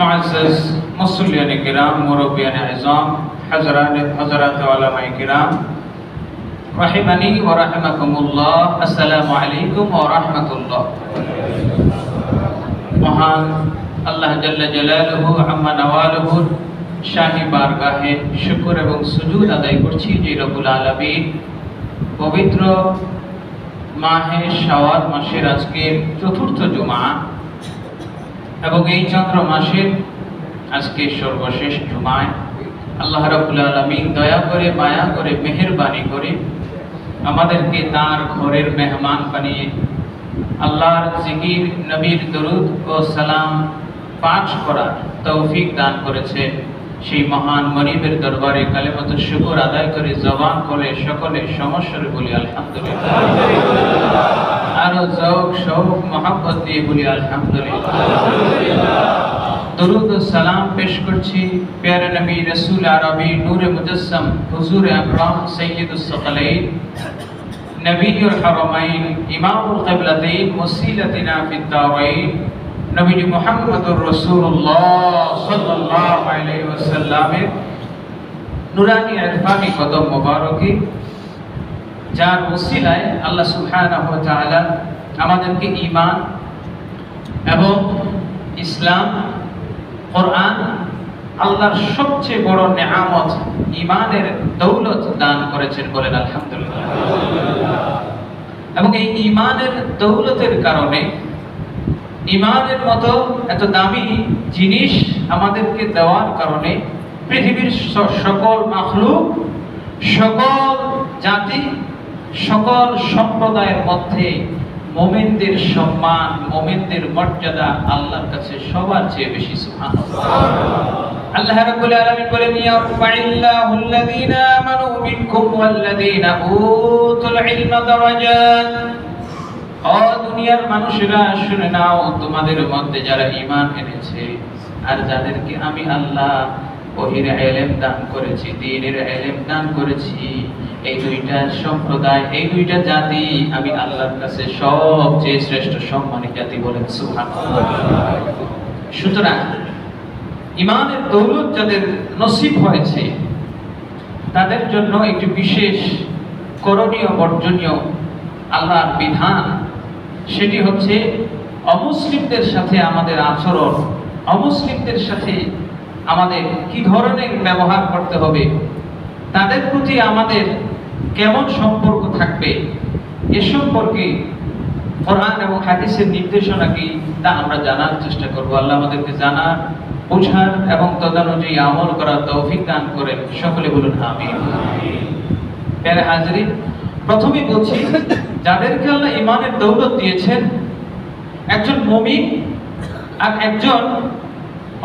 मुअज़्ज़ज़ मुसल्लियान किराम, मुरब्बियान इज़ाम, हज़रात उलमाए किराम, रहिमनी व रहिमकुमुल्लाह, अस्सलामु अलैकुम व रहमतुल्लाह। महान अल्लाह जल्ल जलालुहु अम्मा नवालुहु शाही बारगाहे शुक्र एवं सुजूद आदाय करছি যে রব্বুল আলামিন পবিত্র মাহে শাওয়াল মাসের আজকের চতুর্থ জুমা এবং এই চন্দ্র মাসের আজকে সর্বশেষ জুমায় আল্লাহ রাব্বুল আলামিন দয়া করে মায়া করে মেহেরবানি করে আমাদেরকে তার ঘরের মেহমান বানিয়ে আল্লাহর জিকির, নবীর দরুদ ও সালাম পাঠ করার তৌফিক দান করেছে। সেই মহান মনিবের দরবারে কালেমাতুল শুকর আদায় করে জবান খুলে সকলে সমস্যারে বলি আলহামদুলিল্লাহ। আরো যৌক শৌক মহব্বত দিয়ে বলি আলহামদুলিল্লাহ। দরুদ ও সালাম পেশ করছি প্যারে নবী রাসূল আরবি নূরে মুজাসসাম হুজুর আকরাম সাইয়্যিদুস সাকালাইন নবীউল হারামাইন ইমামুল কিবলাতাইন ওসিলাতিনা ফিদ দারাইন নবী মুহাম্মদুর রাসূলুল্লাহ সাল্লাল্লাহু আলাইহি ওয়াসাল্লামের নুরানি ইরফানি কদম মোবারকে যার ওসিলায় আল্লাহ সুবহানাহু ওয়া তাআলা আমাদেরকে ঈমান এবং ইসলাম, কোরআন, আল্লাহর সবচেয়ে বড় নেয়ামত ঈমানের দৌলত দান করেছেন, বলেন আলহামদুলিল্লাহ। এবং এই ঈমানের দৌলতের কারণে, ঈমানের মতো এত দামি জিনিস আমাদেরকে দেওয়ার কারণে পৃথিবীর সকল মাখলুক, সকল জাতি, সকল সম্প্রদায়ের মধ্যে মুমিনদের সম্মান, মুমিনদের মর্যাদা আল্লাহর কাছে সবার চেয়ে বেশি। সুবহানাল্লাহ। আল্লাহ রাব্বুল আলামিন বলেন, ইয়ারফাইল্লাহু আল্লাযীনা আমানু মিনকুম ওয়াল্লাযীনা উতুল ইলমা দারাজাত। ও দুনিয়ার মানুষেরা শুনে নাও, তোমাদের মধ্যে যারা ঈমান এনেছে আর যাদেরকে আমি আল্লাহ ওহীর ইলম দান করেছি, দ্বীনের ইলম দান করেছি, এই দুইটা সম্প্রদায়, এই দুইটা জাতি আমি আল্লাহর কাছে সবচেয়ে শ্রেষ্ঠ সম্মানিত জাতি, বলেন সুবহানাল্লাহ। সুতরাং ঈমানের দৌলত যাদের নসিব হয়েছে তাদের জন্য একটি বিশেষ করণীয় বর্জনীয় আল্লাহর বিধান, সেটি হচ্ছে অমুসলিমদের সাথে আমাদের আচরণ, অমুসলিমদের সাথে আমাদের কি ধরনের ব্যবহার করতে হবে, তাদের প্রতি আমাদের কেমন সম্পর্ক থাকবে, এ সম্পর্কে কোরআন এবং হাদিসের নির্দেশনা কি তা আমরা জানার চেষ্টা করব। আল্লাহ আমাদেরকে জানার, বোঝার এবং তদানুযায়ী আমল করার তৌফিক দান করেন, সকলে বলুন আমিন। প্যারে হাজরিন, প্রথমেই বলছি যাদেরকে আল্লাহ ঈমানের দৌলত দিয়েছেন, একজন মুমিন আর একজন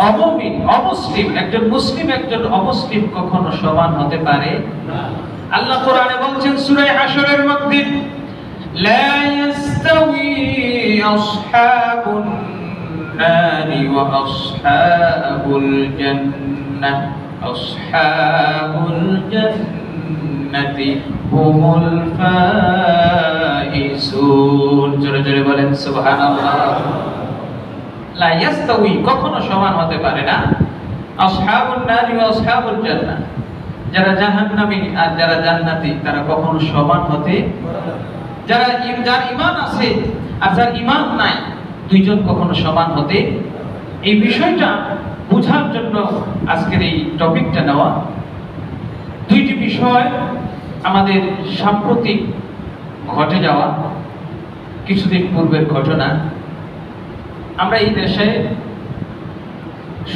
অমুমিন, অমুসলিম, একজন মুসলিম একজন অমুসলিম কখনো সমান হতে পারে না। আল্লাহ কোরআনে বলছেন সূরা হাশরের মধ্যে, লা ইস্তাউই আসহাবুন নারি ওয়া আসহাবুল জান্নাহ, আসহাবুল জান্নাতি হুমুল ফাইজুন। জোরে জোরে বলেন সুবহানাল্লাহ। লা ইস্তাউই, কখনো সমান হতে পারে না, আসহাবুন নারি ওয়া আসহাবুল জান্নাহ, যারা জাহান্নামী আর যারা জান্নাতি তারা কখনো সমান হতে, যার ঈমান আছে আর যার ঈমান নাই, দুইজন কখনো সমান হতে। এই বিষয়টা বোঝার জন্য আজকের এই টপিকটা নেওয়া। দুইটি বিষয় আমাদের সাম্প্রতিক ঘটে যাওয়া কিছুদিন পূর্বের ঘটনা। আমরা এই দেশে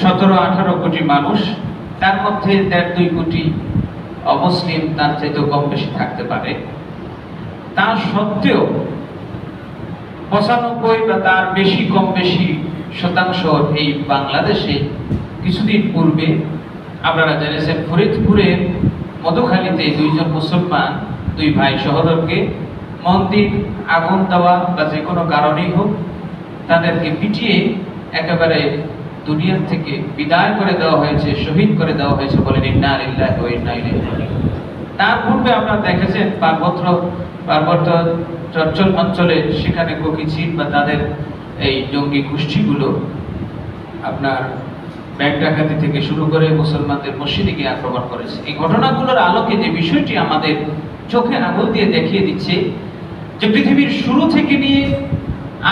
17-18 কোটি মানুষ, তার মধ্যে 1.5-2 কোটি অমুসলিম, তার চাইতেও কম বেশি থাকতে পারে। তা সত্ত্বেও 95 বা তার বেশি কম বেশি শতাংশ এই বাংলাদেশে কিছুদিন পূর্বে আপনারা জেনেছেন ফরিদপুরের মধুখালীতে দুইজন মুসলমান, দুই ভাই সহোদরকে মন্দির আগুন দেওয়া বা যে কোনো কারণেই হোক তাদেরকে পিটিয়ে একেবারে দুনিয়ার থেকে বিদায় করে দেওয়া হয়েছে, শহীদ করে দেওয়া হয়েছে, বলেন ইন্না লিল্লাহি ওয়া ইন্না ইলাইহি রাজিউন। তার পূর্বে আপনারা দেখেছেন পার্বত্য চঞ্চল অঞ্চলে সেখানে কুকিচিন বা তাদের এই জঙ্গি গোষ্ঠীগুলো আপনার ব্যাংক ডাকাতি থেকে শুরু করে মুসলমানদের মসজিদে গিয়ে আক্রমণ করেছে। এই ঘটনাগুলোর আলোকে যে বিষয়টি আমাদের চোখে আঙুল দিয়ে দেখিয়ে দিচ্ছে যে পৃথিবীর শুরু থেকে নিয়ে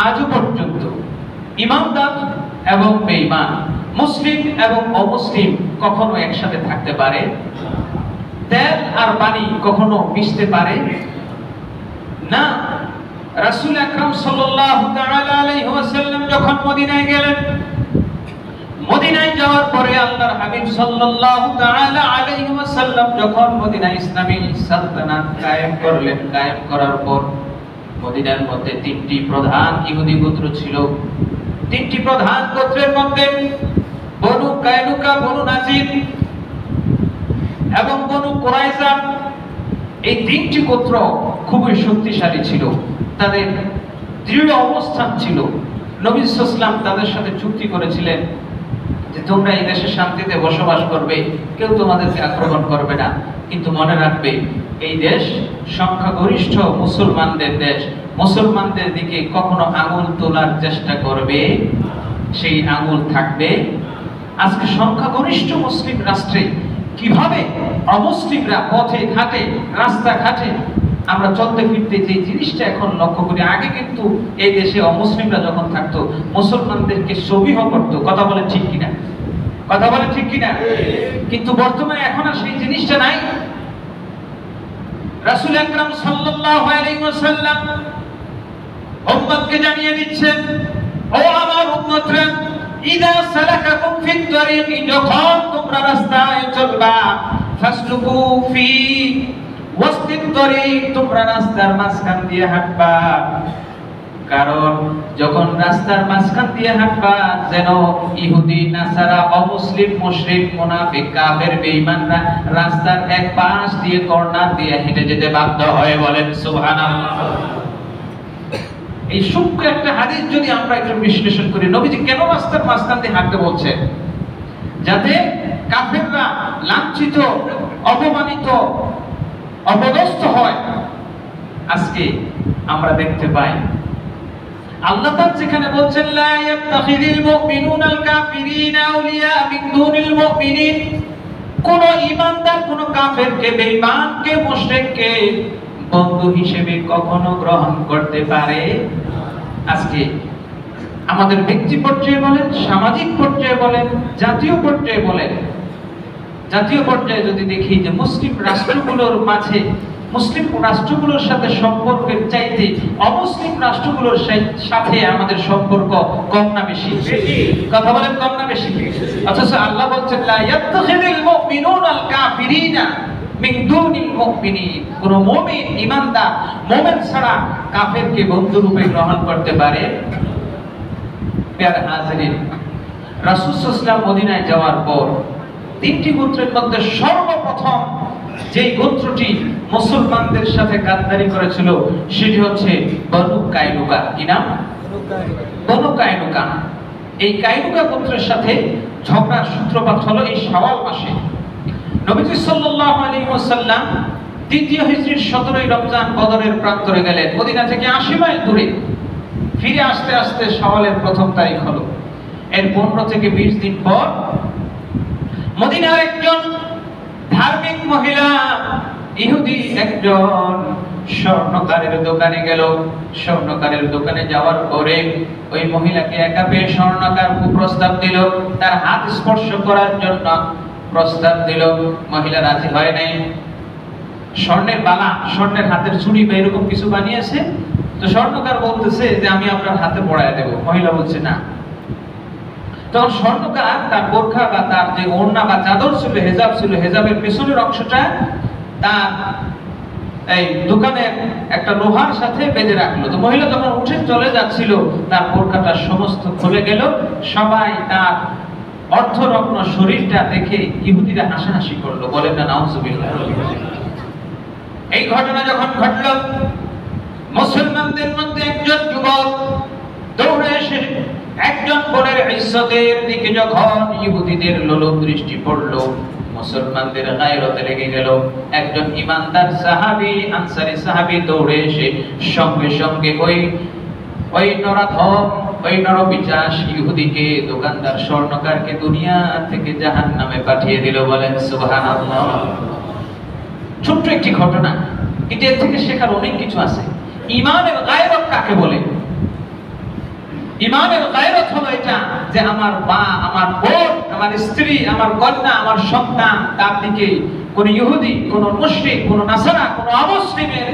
আজও পর্যন্ত ঈমানদার এবং বেঈমান, মুসলিম এবং অমুসলিম কখনো একসাথে থাকতে পারে? তেল আর পানি কখনো মিশতে পারে না। রাসূল আকরাম সাল্লাল্লাহু তাআলা আলাইহি ওয়াসাল্লাম যখন মদিনায় গেলেন, মদিনায় যাওয়ার পরে আল্লাহর হাবিব সাল্লাল্লাহু তাআলা আলাইহি ওয়াসাল্লাম যখন মদিনায় ইসলামী সালতানাত কায়েম করলেন, কায়েম করার পর মদিনার মধ্যে তিনটি প্রধান ইহুদি গোত্র ছিল। তিনটি প্রধান গোত্রের মধ্যে বনু কায়নুকা, বনু নাজির এবং বনু কুরাইজা, এই তিনটি গোত্র খুবই শক্তিশালী ছিল। তাদের দৃঢ় অবস্থান ছিল। নবী সাল্লাল্লাহু আলাইহি ওয়াসাল্লাম তাদের সাথে চুক্তি করেছিলেন যে তোমরা এই দেশে শান্তিতে বসবাস করবে, কেউ তোমাদেরকে আক্রমণ করবে না, কিন্তু মনে রাখবে এই দেশ সংখ্যাগরিষ্ঠ মুসলমানদের দেশ। মুসলমানদের দিকে কখনো আঙুল তোলার চেষ্টা করবে, সেই আঙুল থাকবে। আজকে সংখ্যাগরিষ্ঠ মুসলিম রাষ্ট্রে কিভাবে অমুসলিমরা পথে ঘাটে, রাস্তাঘাটে আমরা চলতে ফিরতে যে জিনিসটা এখন লক্ষ্য করি। আগে কিন্তু এই দেশে অমুসলিমরা যখন থাকতো মুসলমানদেরকে সবিহ করতো। কথা বলে ঠিক কিনা? কথা বলে ঠিক কিনা? কিন্তু বর্তমানে এখন আর সেই জিনিসটা নাই। রাসূল আকরাম সাল্লাল্লাহু আলাইহি ওয়াসাল্লাম উম্মতকে জানিয়ে দিচ্ছেন, ও আমার উম্মতরা, ইদা সালাকাকুম ফিত তরিকি, যখন তোমরা রাস্তায় চলবা, ফাসলুকু ফি ওয়াসতিত তরিক, তোমরা রাস্তার মাঝখান দিয়ে হাঁটবা। কারণ যখন রাস্তার মাঝখান দিয়ে হাঁটবা, যেন ইহুদি, নাসারা, অমুসলিম, মুশরিক, মুনাফিক, কাফের, বেঈমানরা রাস্তার এক পাশ দিয়ে কর্নার দিয়ে হেঁটে যেতে বাধ্য হয়। বলেন সুবহানাল্লাহ। এই সূক্ষ্ম একটা হাদিস যদি আমরা একটু বিশ্লেষণ করি, নবীজি কেন রাস্তার মাঝখান দিয়ে হাঁটতে বলছেন? যাতে কাফেররা লাঞ্ছিত, অপমানিত, অপদস্থ হয়। আজকে আমরা দেখতে পাই আল্লাহ পাক যেখানে বলছেন লা ইয়াত্তাখিযুল মুমিনুনাল কাফিরিনা আউলিয়া মিন দুনিল মুমিনিন, কোন ঈমানদার কোন কাফেরকে, বেঈমানকে, মুশরিককে বন্ধু হিসেবে কখনো গ্রহণ করতে পারে? আজকে আমাদের ব্যক্তি পর্যায়ে বলেন, সামাজিক পর্যায়ে বলেন, জাতীয় পর্যায়ে বলেন, জাতীয় পর্যায়ে যদি দেখি যে মুসলিম রাষ্ট্রগুলোর মাঝে, মুসলিম রাষ্ট্রগুলোর সাথে সম্পর্কের চাইতে অমুসলিম রাষ্ট্রগুলোর সাথে আমাদের সম্পর্ক কম না বেশি? কথা বলেন, কম না বেশি? অথচ আল্লাহ বলছেন লা ইয়াত্তাখিযুল মুমিনুনাল কাফিরিনা মিন দুনিল মুমিনিন, কোন মুমিন, ঈমানদার, মুমিন ছাড়া কাফেরকে বন্ধু রূপে গ্রহণ করতে পারে? প্রিয় হাজিরিন, রাসূল সাল্লাল্লাহু আলাইহি ওয়াসাল্লাম মদিনায় যাওয়ার পর তিনটি গোত্রের মধ্যে সর্বপ্রথম যে গোত্রটি মুসলমানদের সাথে গাদ্দারি করেছিল সেটি হচ্ছে বনু কায়নুকা। কি নাম? বনু কায়নুকা। এই কায়নুকা গোত্রের সাথে ঝগড়ার সূত্রপাত হলো এই শাওয়াল মাসে। নবীজি সাল্লাল্লাহু আলাইহি ওয়াসাল্লাম দ্বিতীয় হিজরির 17ই রমজান বদরের প্রান্তরে গেলেন, মদিনা থেকে 80 মাইল দূরে। ফিরে আসতে আসতে শাওয়ালের প্রথম তারিখ হলো। এর 15 থেকে 20 দিন পর মদিনার একজন ধার্মিক মহিলা ইহুদি একজন স্বর্ণকারের দোকানে গেল। স্বর্ণকারের দোকানে যাওয়ার পরে ওই মহিলাকে একা পেয়ে স্বর্ণকার প্রস্তাব দিল, তার হাত স্পর্শ করার জন্য প্রস্তাব দিল। মহিলা রাজি হয় নাই। স্বর্ণের বালা, স্বর্ণের হাতের চুড়ি বা এরকম কিছু বানিয়েছে, তো স্বর্ণকার বলতেছে যে আমি আপনার হাতে পরায় দেব। মহিলা বলছে না। তখন স্বর্ণকার তার বোরখা বা তার যে ওড়না বা চাদর ছিল, হেজাব ছিল, হেজাবের পেছনের অংশটা তার এই দোকানের একটা লোহার সাথে বেঁধে রাখলো। তো মহিলা যখন উঠে চলে যাচ্ছিল, তার বোরখাটা সমস্ত খুলে গেল। সবাই তার অর্ধনগ্ন শরীরটা দেখে ইহুদিরা হাসাহাসি করলো। বলেন না নাউজুবিল্লাহ। এই ঘটনা যখন ঘটলো, মুসলমানদের মধ্যে একজন যুবক দৌড়ে এসে একজন বোনের ইজ্জতের দিকে যখন ইহুদিদের লোলুপ দৃষ্টি পড়লো, মুসলমানদের গায়রতে লেগে গেল। একজন ঈমানদার সাহাবী, আনসারী সাহাবী দৌড়ে এসে সঙ্গে সঙ্গে ওই নরাধম ওই নরপিশাচ ইহুদিকে, দোকানদার স্বর্ণকারকে দুনিয়া থেকে জাহান্নামে পাঠিয়ে দিল। বলেন সুবহানাল্লাহ। ছোট্ট একটি ঘটনা, কিন্তু এর থেকে শেখার অনেক কিছু আছে। ঈমানের গায়রত কাকে বলে? ঈমানের গায়রত হলো এটা যে আমার মা, আমার বোন, আমার স্ত্রী, আমার কন্যা, আমার সন্তান, তার দিকে কোন ইহুদি, কোন মুশরিক, কোন নাসারা, কোন অমুসলিমের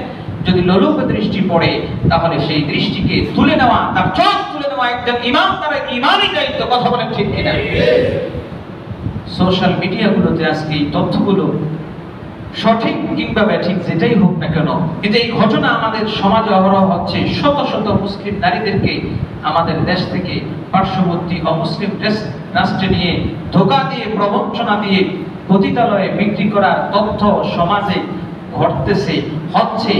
যদি লোলুপ দৃষ্টি পড়ে, তাহলে সেই দৃষ্টিকে তুলে নেওয়া, তার চোখ তুলে নেওয়া একজন ইমানদারের ঈমানি দায়িত্ব। কথা বলেন ঠিক কিনা? সোশ্যাল মিডিয়াগুলোতে আজকে এই তথ্যগুলো সঠিক কিংবা ব্যাঠিক যেটাই হোক না কেন, কিন্তু এই ঘটনা আমাদের সমাজে অহরহ হচ্ছে। শত শত মুসলিম নারীদেরকে আমাদের দেশ থেকে পার্শ্ববর্তী অমুসলিম রাষ্ট্রে নিয়ে ধোঁকা দিয়ে, প্রবঞ্চনা দিয়ে পতিতালয়ে বিক্রি করার তথ্য সমাজে ঘটতেছে, হচ্ছে।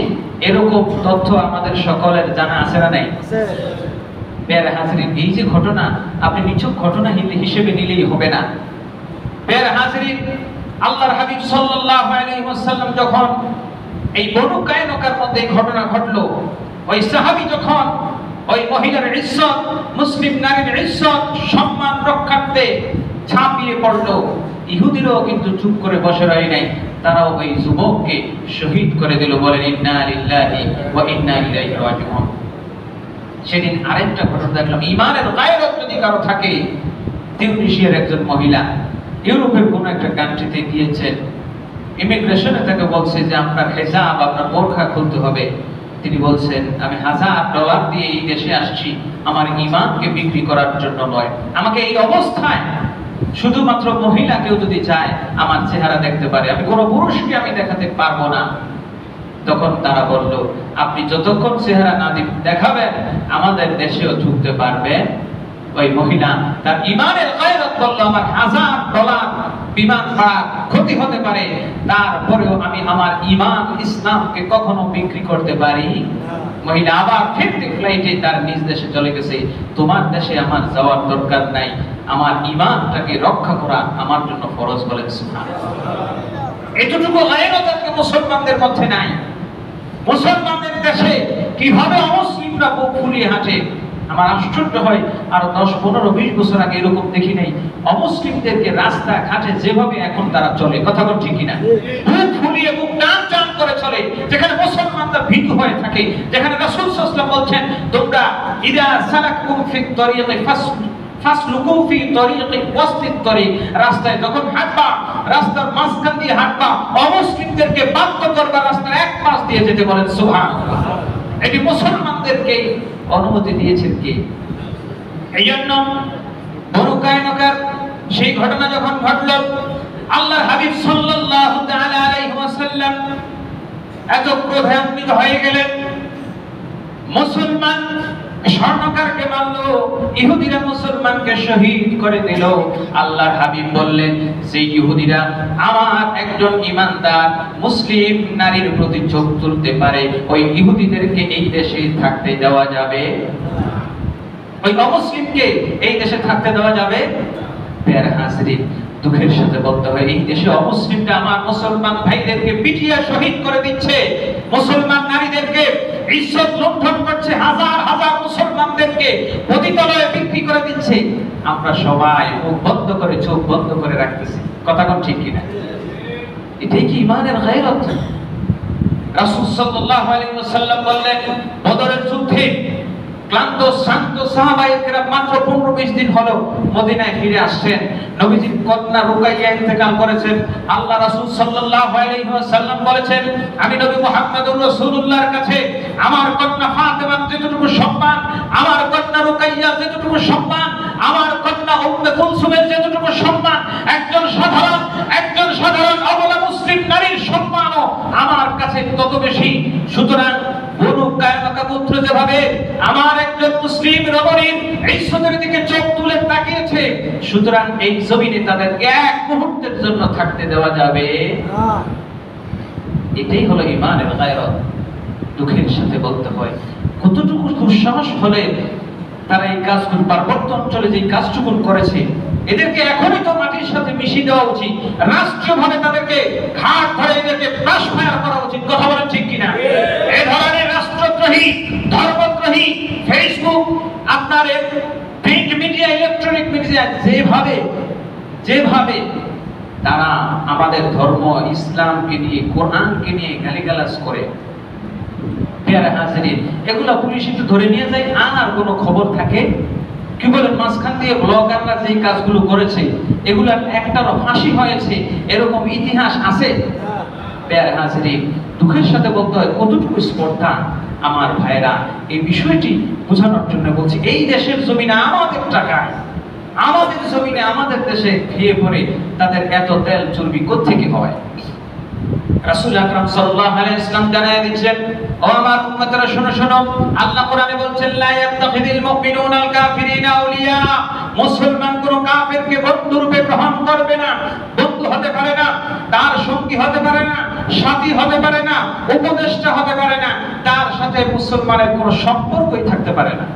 এরকম তথ্য আমাদের সকলের জানা আছে না নাই? প্যারা হাজরিন, এই যে ঘটনা, আপনি নিছক ঘটনা হিসেবে নিলেই হবে না। প্যারা হাজরিন, আল্লাহর হাবিব সাল্লাল্লাহু আলাইহি ওয়াসাল্লাম যখন এই বনু কায়নুকার মধ্যে ঘটনা ঘটলো, ওই সাহাবী যখন ওই মহিলার ইজ্জত, মুসলিম নারীর ইজ্জত, সম্মান রক্ষার্থে ঝাঁপিয়ে পড়লো, ইহুদিরাও কিন্তু চুপ করে বসে রয় নাই, তারাও ওই যুবককে শহীদ করে দিল। বলেন ইন্না লিল্লাহি ওয়া ইন্না ইলাইহি রাজিউন। সেদিন আরেকটা ঘটনা দেখলাম, ঈমানের গায়রত যদি কারো থাকে। তিউনিসিয়ার একজন মহিলা ইউরোপের কোন একটা কান্ট্রিতে গিয়েছেন, ইমিগ্রেশনে তাকে বলছে যে আপনার হিজাব, আপনার বোরখা খুলতে হবে। তিনি বলছেন আমি $1000 দিয়ে এই দেশে আসছি, আমার ঈমানকে বিক্রি করার জন্য নয়। আমাকে এই অবস্থায় শুধুমাত্র মহিলা কেউ যদি চায় আমার চেহারা দেখতে পারে, আমি কোনো পুরুষকে আমি দেখাতে পারবো না। তখন তারা বলল আপনি যতক্ষণ চেহারা না দেখাবেন আমাদের দেশেও ঢুকতে পারবেন। ওই মহিলা তার ঈমানের গায়রত বলল আমার $1000 বিমান ভাড়া ক্ষতি হতে পারে, তারপরেও আমি আমার ঈমান ইসলামকে কখনো বিক্রি করতে পারি। মহিলা আবার ফিরতি ফ্লাইটে তার নিজ দেশে চলে গেছে। তোমার দেশে আমার যাওয়ার দরকার নাই, আমার ঈমানটাকে রক্ষা করা আমার জন্য ফরজ। বলেন সুবহানাল্লাহ। এতটুকু গায়রত আজকে মুসলমানদের মধ্যে নাই। মুসলমানদের দেশে কিভাবে অমুসলিমরা বুক ফুলিয়ে হাঁটে। আমার আশ্চর্য হয়, আরো 10, 15, 20 বছর আগে এরকম দেখি নাই। অমুসলিমদেরকে রাস্তা ঘাটে যেভাবে এখন তারা চলে, কথা বল ঠিক কিনা, বুক ফুলিয়ে, বুক টান টান করে চলে। যেখানে মুসলমানরা ভীতু হয়ে থাকে, যেখানে রাসূল সাল্লাল্লাহু আলাইহি ওয়াসাল্লাম বলছেন তোমরা ইদা সালাকুম ফি তরিকি ফাসলুকু ফি তরিকি ওয়াসতিত তরিক, রাস্তায় যখন হাঁটবা, রাস্তার মাঝখান দিয়ে হাঁটবা, অমুসলিমদেরকে বাধ্য করবা রাস্তার এক পাশ দিয়ে যেতে। বলেন সুবহানাল্লাহ। এটি মুসলমানদেরকে অনুমতি দিয়েছেন কে? এই জন্য বনু কায়নুকার সেই ঘটনা যখন ঘটল, আল্লাহর হাবিব সাল্লাল্লাহু তাআলা আলাইহি ওয়াসাল্লাম এত ক্রোধান্বিত হয়ে গেলেন। মুসলমান স্বর্ণকারকে মারল, ইহুদিরা মুসলমানকে শহীদ করে দিল। আল্লাহর হাবিব বললেন যে ইহুদিরা আমার একজন ঈমানদার মুসলিম নারীর প্রতি চোখ তুলতে পারে, ওই ইহুদিদেরকে এই দেশে থাকতে দেওয়া যাবে? ওই অমুসলিমকে এই দেশে থাকতে দেওয়া যাবে? প্যারা হাজরিন, দুঃখের সাথে বলতে হয় এই দেশে অমুসলিমরা আমার মুসলমান ভাইদেরকে পিটিয়ে শহীদ করে দিচ্ছে, মুসলমান নারীদেরকে ইজ্জত লুণ্ঠন করছে, হাজার হাজার মুসলমানদেরকে পতিতালয়ে বিক্রি করে দিচ্ছে। আমরা সবাই মুখ বন্ধ করে, চোখ বন্ধ করে রাখতেছি। কথা কোন ঠিক কিনা? এটাই কি ঈমানের গায়রত? রাসূল সাল্লাল্লাহু আলাইহি ওয়াসাল্লাম বললেন বদরের যুদ্ধে ক্লান্ত শান্ত সাহাবায়ে কেরাম মাত্র 15-20 দিন হলো মদিনায় ফিরে আসছেন। নবীজির কন্যা রুকাইয়া ইন্তেকাল করেছেন। আল্লাহ রাসূল সাল্লাল্লাহু আলাইহি ওয়াসাল্লাম বলেছেন আমি নবী মুহাম্মদুর রাসূলুল্লাহর কাছে আমার কন্যা ফাতেমার যতটুকু সম্মান, আমার কন্যা রুকাইয়ার যতটুকু সম্মান, আমার কন্যা উম্মে কুলসুমের যতটুকু সম্মান, একজন সাধারণ অবলা মুসলিম নারীর সম্মানও আমার কাছে তত বেশি। সুতরাং বনু কায়নুকা পুত্র যেভাবে আমার একজন মুসলিম রমণীর ইজ্জতের দিকে চোখ তুলে তাকিয়েছে, সুতরাং এই জমিনে তাদের এক মুহূর্তের জন্য থাকতে দেওয়া যাবে না। এটাই হলো ঈমানের গায়রত। দুঃখের সাথে বলতে হয় কতটুকু দুঃসাহস হলে তারা এই কাজগুলো পার্বত্য অঞ্চলে যে কাজটুকু করেছে, এদেরকে এখনই তো মাটির সাথে মিশিয়ে দেওয়া উচিত। রাষ্ট্রীয়ভাবে তাদেরকে ঘাট ধরে এদেরকে ক্রাশ ফায়ার করা উচিত। কথা বলেন ঠিক কিনা? এই ধরনের রাষ্ট্রদ্রোহী, ধর্মদ্রোহী যদি ফেসবুক, আপনার প্রিন্ট মিডিয়া, ইলেকট্রনিক মিডিয়া যেভাবে তারা আমাদের ধর্ম ইসলামকে নিয়ে, কোরআনকে নিয়ে গালিগালাজ করে, পেয়ারে হাজিরিন, এগুলো পুলিশ একটু ধরে নিয়ে যায় আর কোনো খবর থাকে কি বলেন? মাঝখান দিয়ে ব্লগাররা যে কাজগুলো করেছে এগুলোর একটারও ফাঁসি হয়েছে, এরকম ইতিহাস আছে? পেয়ারে হাজিরিন, দুঃখের সাথে বলতে হয় কতটুকু স্পর্ধা আমার ভাইরা। এই বিষয়টি বোঝানোর জন্য বলছি, এই দেশের জমিনে আমাদের টাকায়, আমাদের জমিনে, আমাদের দেশে খেয়ে পড়ে তাদের এত তেল চর্বি কোত্থেকে হয়? রাসূল আকরাম সাল্লাল্লাহু আলাইহি ওয়াসাল্লাম জানায় দিয়েছেন, ও আমার উম্মতরা শোনো শোনো, আল্লাহ কোরআনে বলছেন, লা ইয়াত্তাখিযুল মুমিনুনা আল কাফিরিনা আউলিয়া, মুসলমান কোন কাফেরকে বন্ধু রূপে গ্রহণ করবে না, বন্ধু হতে পারে না, তার সঙ্গী হতে পারে না, সাথী হতে পারে না, উপদেষ্টা হতে পারে না, তার সাথে মুসলমানের কোনো সম্পর্কই থাকতে পারে না।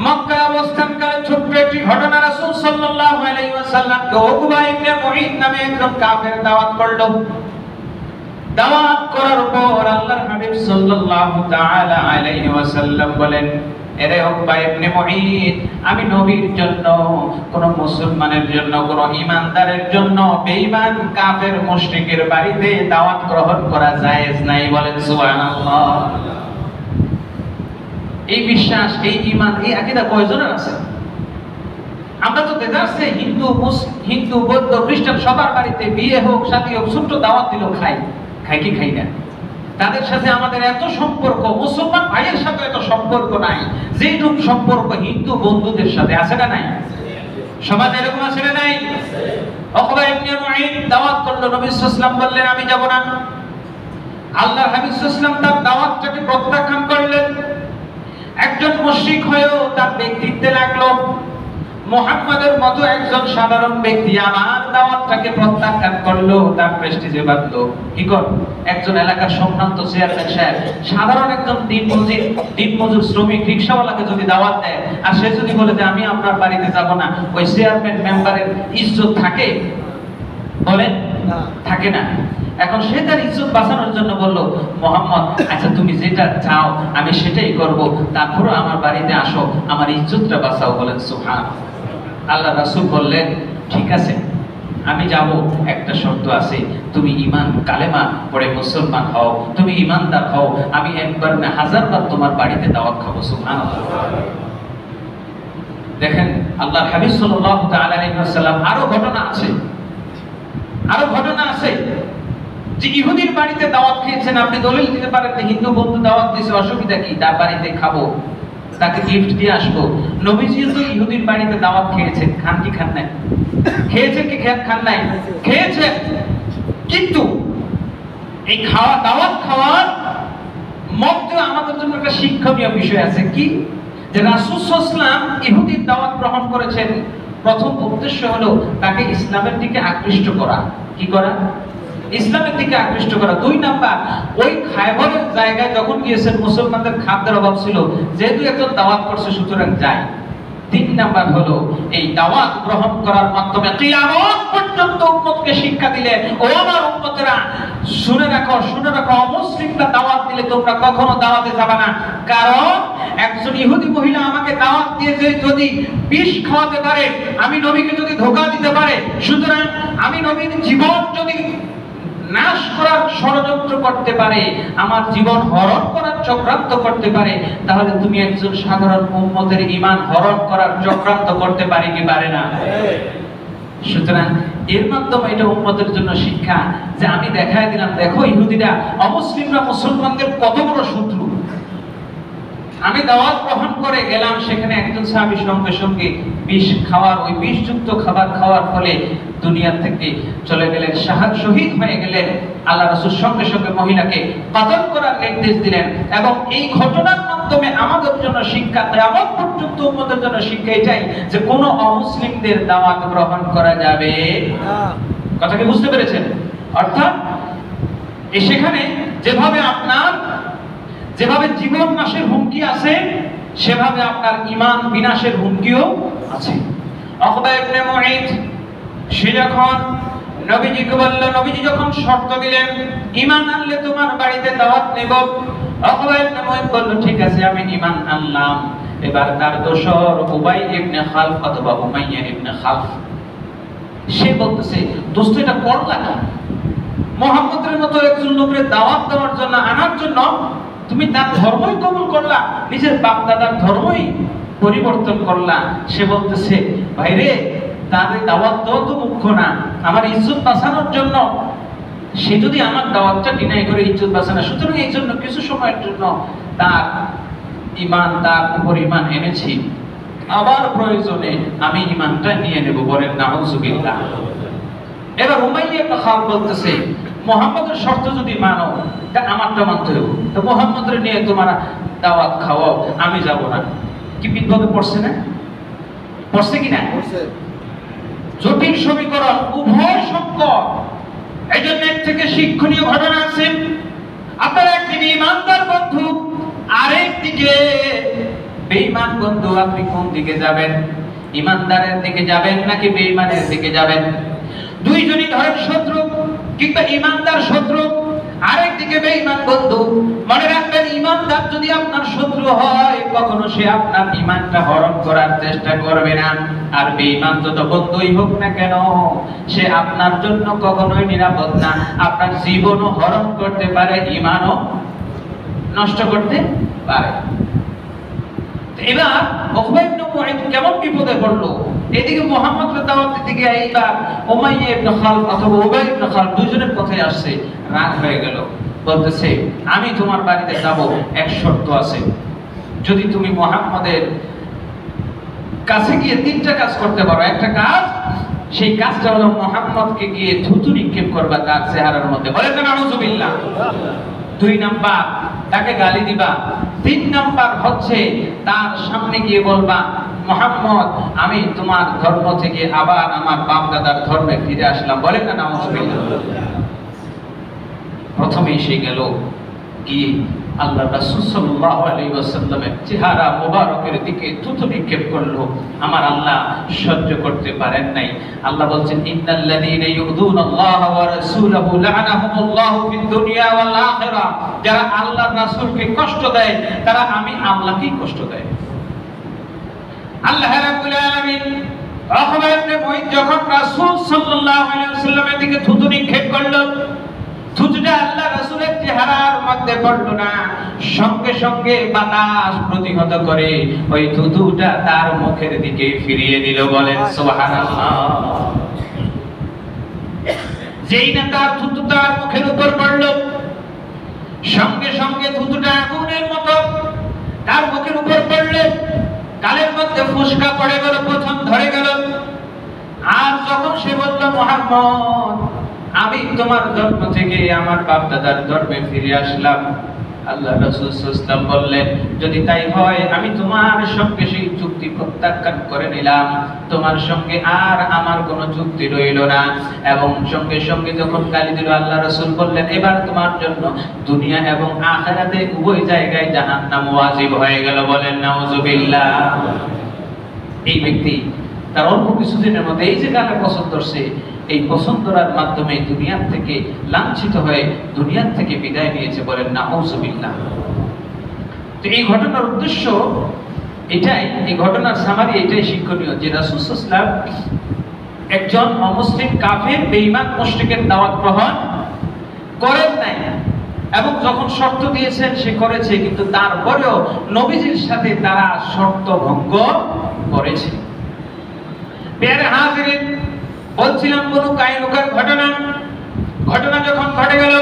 মক্কায় অবস্থানকালে ছোট্ট একটি ঘটনা, রাসূল সাল্লাল্লাহু আলাইহি ওয়াসাল্লামকে উকবা ইবনে মুঈত নামে একজন কাফের দাওয়াত করলো। দাওয়াত করার পর আল্লাহর হাবিব সাল্লাল্লাহু তাআলা আলাইহি ওয়াসাল্লাম বলেন, এরে উকবা ইবনে মুঈত, আমি নবীর জন্য, কোন মুসলমানের জন্য, কোন ঈমানদারের জন্য বেঈমান কাফের মুশরিকের বাড়িতে দাওয়াত গ্রহণ করা জায়েজ নাই। বলেন সুবহানাল্লাহ। এই বিশ্বাস, এই ঈমান, এই আকীদা কয়জনের আছে? আমরা তো দেখাচ্ছে হিন্দু বৌদ্ধ খ্রিস্টান সবার বাড়িতে বিয়ে হোক, শাদী হোক, ছোট্ট দাওয়াত দিল খাই কি খাই না? তাদের সাথে আমাদের এত সম্পর্ক, মুসলমান ভাইয়ের সাথে এত সম্পর্ক নাই যেটুকু সম্পর্ক হিন্দু বন্ধুদের সাথে আছে না নাই? সমাজ এরকম আছে না নাই? উকবা ইবনে মুঈত দাওয়াত করলো, নবী সাল্লাল্লাহু আলাইহি ওয়াসাল্লাম বললেন আমি যাব না। আল্লাহর হাবিব সাল্লাল্লাহু আলাইহি ওয়াসাল্লাম তার দাওয়াতটাকে প্রত্যাখ্যান করলেন। একজন মুশরিক হয়েও তার ব্যক্তিত্বে লাগলো, মুহাম্মাদের মতো একজন সাধারণ ব্যক্তি আমার দাওয়াতটাকে প্রত্যাখ্যান করলো, তার প্রেস্টিজে বাঁধলো। কি কর? একজন এলাকার সম্ভ্রান্ত চেয়ারম্যান সাহেব সাধারণ একজন দিনমজুর শ্রমিক রিকশাওয়ালাকে যদি দাওয়াত দেয় আর সে যদি বলে যে আমি আপনার বাড়িতে যাব না, ওই চেয়ারম্যান মেম্বারের ইজ্জত থাকে? বলেন থাকে না। এখন সে তার ইজ্জত বাঁচানোর জন্য বলল, মুহাম্মদ আচ্ছা তুমি যেটা চাও আমি সেটাই করব, তারপরে আমার বাড়িতে আসো, আমার ইজ্জতটা বাঁচাও। বলেন সুবহানাল্লাহ। আল্লাহ রাসূল বললেন, ঠিক আছে আমি যাব, একটা শর্ত আছে, তুমি ঈমান কালেমা পড়ে মুসলমান হও, তুমি ঈমানদার হও, আমি একবার না হাজারবার তোমার বাড়িতে দাওয়াত খাবো। সুবহানাল্লাহ। দেখেন আল্লাহর হাবিব সাল্লাল্লাহু তাআলা আলাইহি ওয়াসাল্লাম, আরো ঘটনা আছে যে ইহুদির বাড়িতে দাওয়াত খেয়েছেন, আপনি দলিল দিতে পারেন যে হিন্দু বন্ধু দাওয়াত দিয়েছে, অসুবিধা কি? তার বাড়িতে খাবো, তাকে গিফট দিয়ে আসবো। নবীজি তো ইহুদির বাড়িতে দাওয়াত খেয়েছেন, খান কি খান নাই? খেয়েছেন কি খান নাই? খেয়েছেন। কিন্তু এই দাওয়াত খাওয়ার মধ্যে আমাদের জন্য একটা শিক্ষণীয় বিষয় আছে। কি? যে রাসূল সাল্লাল্লাহু আলাইহি ওয়াসাল্লাম ইহুদির দাওয়াত গ্রহণ করেছেন, প্রথম উদ্দেশ্য হলো তাকে ইসলামের দিকে আকৃষ্ট করা। কি করা? ইসলামের দিকে আকৃষ্ট করা। 2 নাম্বার, ওই খায়বরের জায়গায় যখন গিয়েছেন মুসলমানদের খাদ্যের অভাব ছিল, যেহেতু একজন দাওয়াত করছে সুতরাং যায়। 3 নাম্বার হলো এই দাওয়াত গ্রহণ করার মাধ্যমে কিয়ামত পর্যন্ত উম্মতকে শিক্ষা দিলেন, ও আমার উম্মতেরা শুনে রাখো অমুসলিমরা দাওয়াত দিলে তোমরা কখনো দাওয়াতে যাবে না। কারণ একজন ইহুদি মহিলা আমাকে দাওয়াত দিয়ে যদি বিষ খাওয়াতে পারে, আমি নবীকে যদি ধোঁকা দিতে পারে, সুতরাং আমি নবীর জীবন যদি নাশ করার ষড়যন্ত্র করতে পারে, আমার জীবন হরণ করার চক্রান্ত করতে পারে, তাহলে তুমি একজন সাধারণ উম্মতের ঈমান হরণ করার চক্রান্ত করতে পারে কি পারে না? সুতরাং এর মাধ্যমে এটা উম্মতের জন্য শিক্ষা যে আমি দেখায় দিলাম, দেখো ইহুদিরা, অমুসলিমরা মুসলমানদের কত বড় শত্রু। আমি দাওয়াত গ্রহণ করে গেলাম, সেখানে একজন সাহাবী সঙ্গে সঙ্গে বিষ খাওয়ার, ওই বিষযুক্ত খাবার খাওয়ার ফলে দুনিয়া থেকে চলে গেলেন, শহীদ হয়ে গেলেন। আল্লাহ রাসূল সঙ্গে সঙ্গে মহিলাকে কতল করার নির্দেশ দিলেন। এবং এই ঘটনার মাধ্যমে আমাদের জন্য শিক্ষা, কিয়ামত পর্যন্ত উম্মতের জন্য শিক্ষা এটাই যে কোনো অমুসলিমদের দাওয়াত গ্রহণ করা যাবে না। কথা কি বুঝতে পেরেছেন? অর্থাৎ সেখানে যেভাবে জীবন নাশের হুমকি আছে, সেভাবে আপনার ঈমান বিনাশের হুমকিও আছে। উকবা ইবনে মুঈত সে যখন নবীজিকে বলল, নবীজি যখন শর্ত দিলেন ঈমান আনলে তোমার বাড়িতে দাওয়াত নেব, উকবা ইবনে মুঈত বলল ঠিক আছে আমি ঈমান আনলাম। এবার তার দোসর উবাই ইবনে খালফ অথবা উমাইয়া ইবনে খালফ, সে বলতেছে দোস্ত এটা করলা না, মুহাম্মদের মতো একজন লোকের দাওয়াত দেওয়ার জন্য আনার জন্য তুমি তার ধর্মই কবুল করলা, নিজের বাপ দাদার ধর্মই পরিবর্তন করলা। সে বলতেছে ভাইরে তার দাওয়াত দেওয়া তো মুখ্য না, আমার ইজ্জত বাঁচানোর জন্য সে যদি আমার দাওয়াতটা ডিনাই করে ইজ্জত বাঁচানো, সুতরাং এই জন্য কিছু সময়ের জন্য তার ঈমান, তার উপর ঈমান এনেছি, আবার প্রয়োজনে আমি ঈমানটা নিয়ে নেব। বলেন নাউজুবিল্লাহ। এবার উমাইয়া ইবনে খালফ বলতেছে মুহাম্মদের শর্ত যদি মানো তা আমারটা মানতে হবে, তো মুহাম্মদের নিয়ে তোমার দাওয়াত খাওয়াও, আমি যাব না। কি বিপদে পড়ছে না? পড়ছে কি না? জটিল সমীকরণ, উভয় সংকট। এই জন্য এর থেকে শিক্ষণীয় ঘটনা আছে। আপনার একদিকে ইমানদার বন্ধু, আরেকদিকে বেঈমান বন্ধু। আপনি কোন দিকে যাবেন? ইমানদারের দিকে যাবেন নাকি বেঈমানের দিকে যাবেন? দুইজনই ধরেন শত্রু, কিংবা ইমানদার শত্রু, আরেকদিকে বেঈমান বন্ধু। মনে রাখবেন ইমানদার যদি আপনার শত্রু হয় কখনো সে আপনার ঈমানটা হরণ করার চেষ্টা করবে না। আর বেঈমান যত বন্ধুই হোক না কেন সে আপনার জন্য কখনোই নিরাপদ না। আপনার জীবনও হরণ করতে পারে, ঈমানও নষ্ট করতে পারে। এবার উকবা ইবনে মুঈত কেমন বিপদে পড়লো। এদিকে মুহাম্মদের দাওয়াত দিকে এইবার উমাইয়া ইবনে খালফ অথবা উবাই ইবনে খালফ দুইজনের কথাই আসছে, রাগ হয়ে গেল। বলতেছে আমি তোমার বাড়িতে যাব, এক শর্ত আছে, যদি তুমি মুহাম্মদের কাছে গিয়ে তিনটা কাজ করতে পারো। একটা কাজ, সেই কাজটা হলো মুহাম্মদকে গিয়ে থুতু নিক্ষেপ করবা তার চেহারার মধ্যে। বলেন নাউজুবিল্লাহ। 2 নাম্বার তাকে গালি দিবা। 3 নাম্বার হচ্ছে তার সামনে গিয়ে বলবা মুহাম্মদ আমি তোমার ধর্ম থেকে আবার আমার বাপ দাদার ধর্মে ফিরে আসলাম। বলেন না নাউজুবিল্লাহ। প্রথমেই সে গেল গিয়ে আল্লাহ রাসূল সাল্লাল্লাহু আলাইহি ওয়াসাল্লামের চেহারা মোবারকের দিকে থুতু নিক্ষেপ করলো। আমার আল্লাহ সহ্য করতে পারেন নাই। আল্লাহ বলছেন ইন্নাল্লাযীনা ইউযুনাল্লাহা ওয়া রাসূলাহু লা'নাহুমুল্লাহু ফিদ দুনিয়া ওয়াল আখিরাহ। যারা আল্লাহর রাসূলকে কষ্ট দেয় তারা আমি আল্লাহকেই কষ্ট দেয়। আল্লাহ রাব্বুল আলামিন উকবা ইবনে মুঈত যখন রাসূল সাল্লাল্লাহু আলাইহি ওয়াসাল্লামের দিকে থুতু নিক্ষেপ করলো, থুতুটা আল্লাহ রাসূলের চেহারার মধ্যে পড়ল না, সঙ্গে সঙ্গে বাতাস প্রতিহত করে ওই থুতুটা তার মুখের দিকে ফিরিয়ে দিল। বলেন সুবহানাল্লাহ। যেই না তার থুতু তার মুখের উপর পড়ল, সঙ্গে সঙ্গে থুতুটা আগুনের মতো তার মুখের উপর পড়ল, গালের মধ্যে ফুসকা পড়ে গেল, প্রথম ধরে গেল। আর যখন সে বলল মুহাম্মদ আমি তোমার ধর্ম থেকে আমার বাপ দাদার ধর্মে ফিরে আসলাম, আল্লাহ রাসূল সাল্লাল্লাহু আলাইহি ওয়াসাল্লাম বললেন যদি তাই হয় আমি তোমার সঙ্গে সেই চুক্তি প্রত্যাখ্যান করে নিলাম, তোমার সঙ্গে আর আমার কোনো চুক্তি রইল না। এবং সঙ্গে সঙ্গে যখন গালি দিল আল্লাহ রাসূল বললেন এবার তোমার জন্য দুনিয়া এবং আখিরাতে উভয় জায়গায় জাহান্নাম ওয়াজিব হয়ে গেল। বলেন নাউজুবিল্লাহ। এই ব্যক্তি তার অল্প কিছুদিনের মধ্যে এই যে গানে পছন্দ করছে, এই পছন্দরার মাধ্যমে দুনিয়া থেকে লাঞ্ছিত হয়ে দুনিয়া থেকে বিদায় নিয়েছে। বলেন নাউজুবিল্লাহ। তো এই ঘটনার উদ্দেশ্য এটাই, এই ঘটনার সামারি এটাই শিক্ষণীয় যে রাসূল সাল্লাল্লাহু আলাইহি ওয়াসাল্লাম একজন অমুসলিম কাফির বেঈমান মুশরিকের দাওয়াত গ্রহণ করেন নাই, এবং যখন শর্ত দিয়েছেন সে করেছে, কিন্তু তারপরেও নবীজির সাথে তারা শর্ত ভঙ্গ করেছে। প্রিয় হাজিরিন, বলছিলাম বনু কায়নুকার ঘটনা যখন ঘটে গেল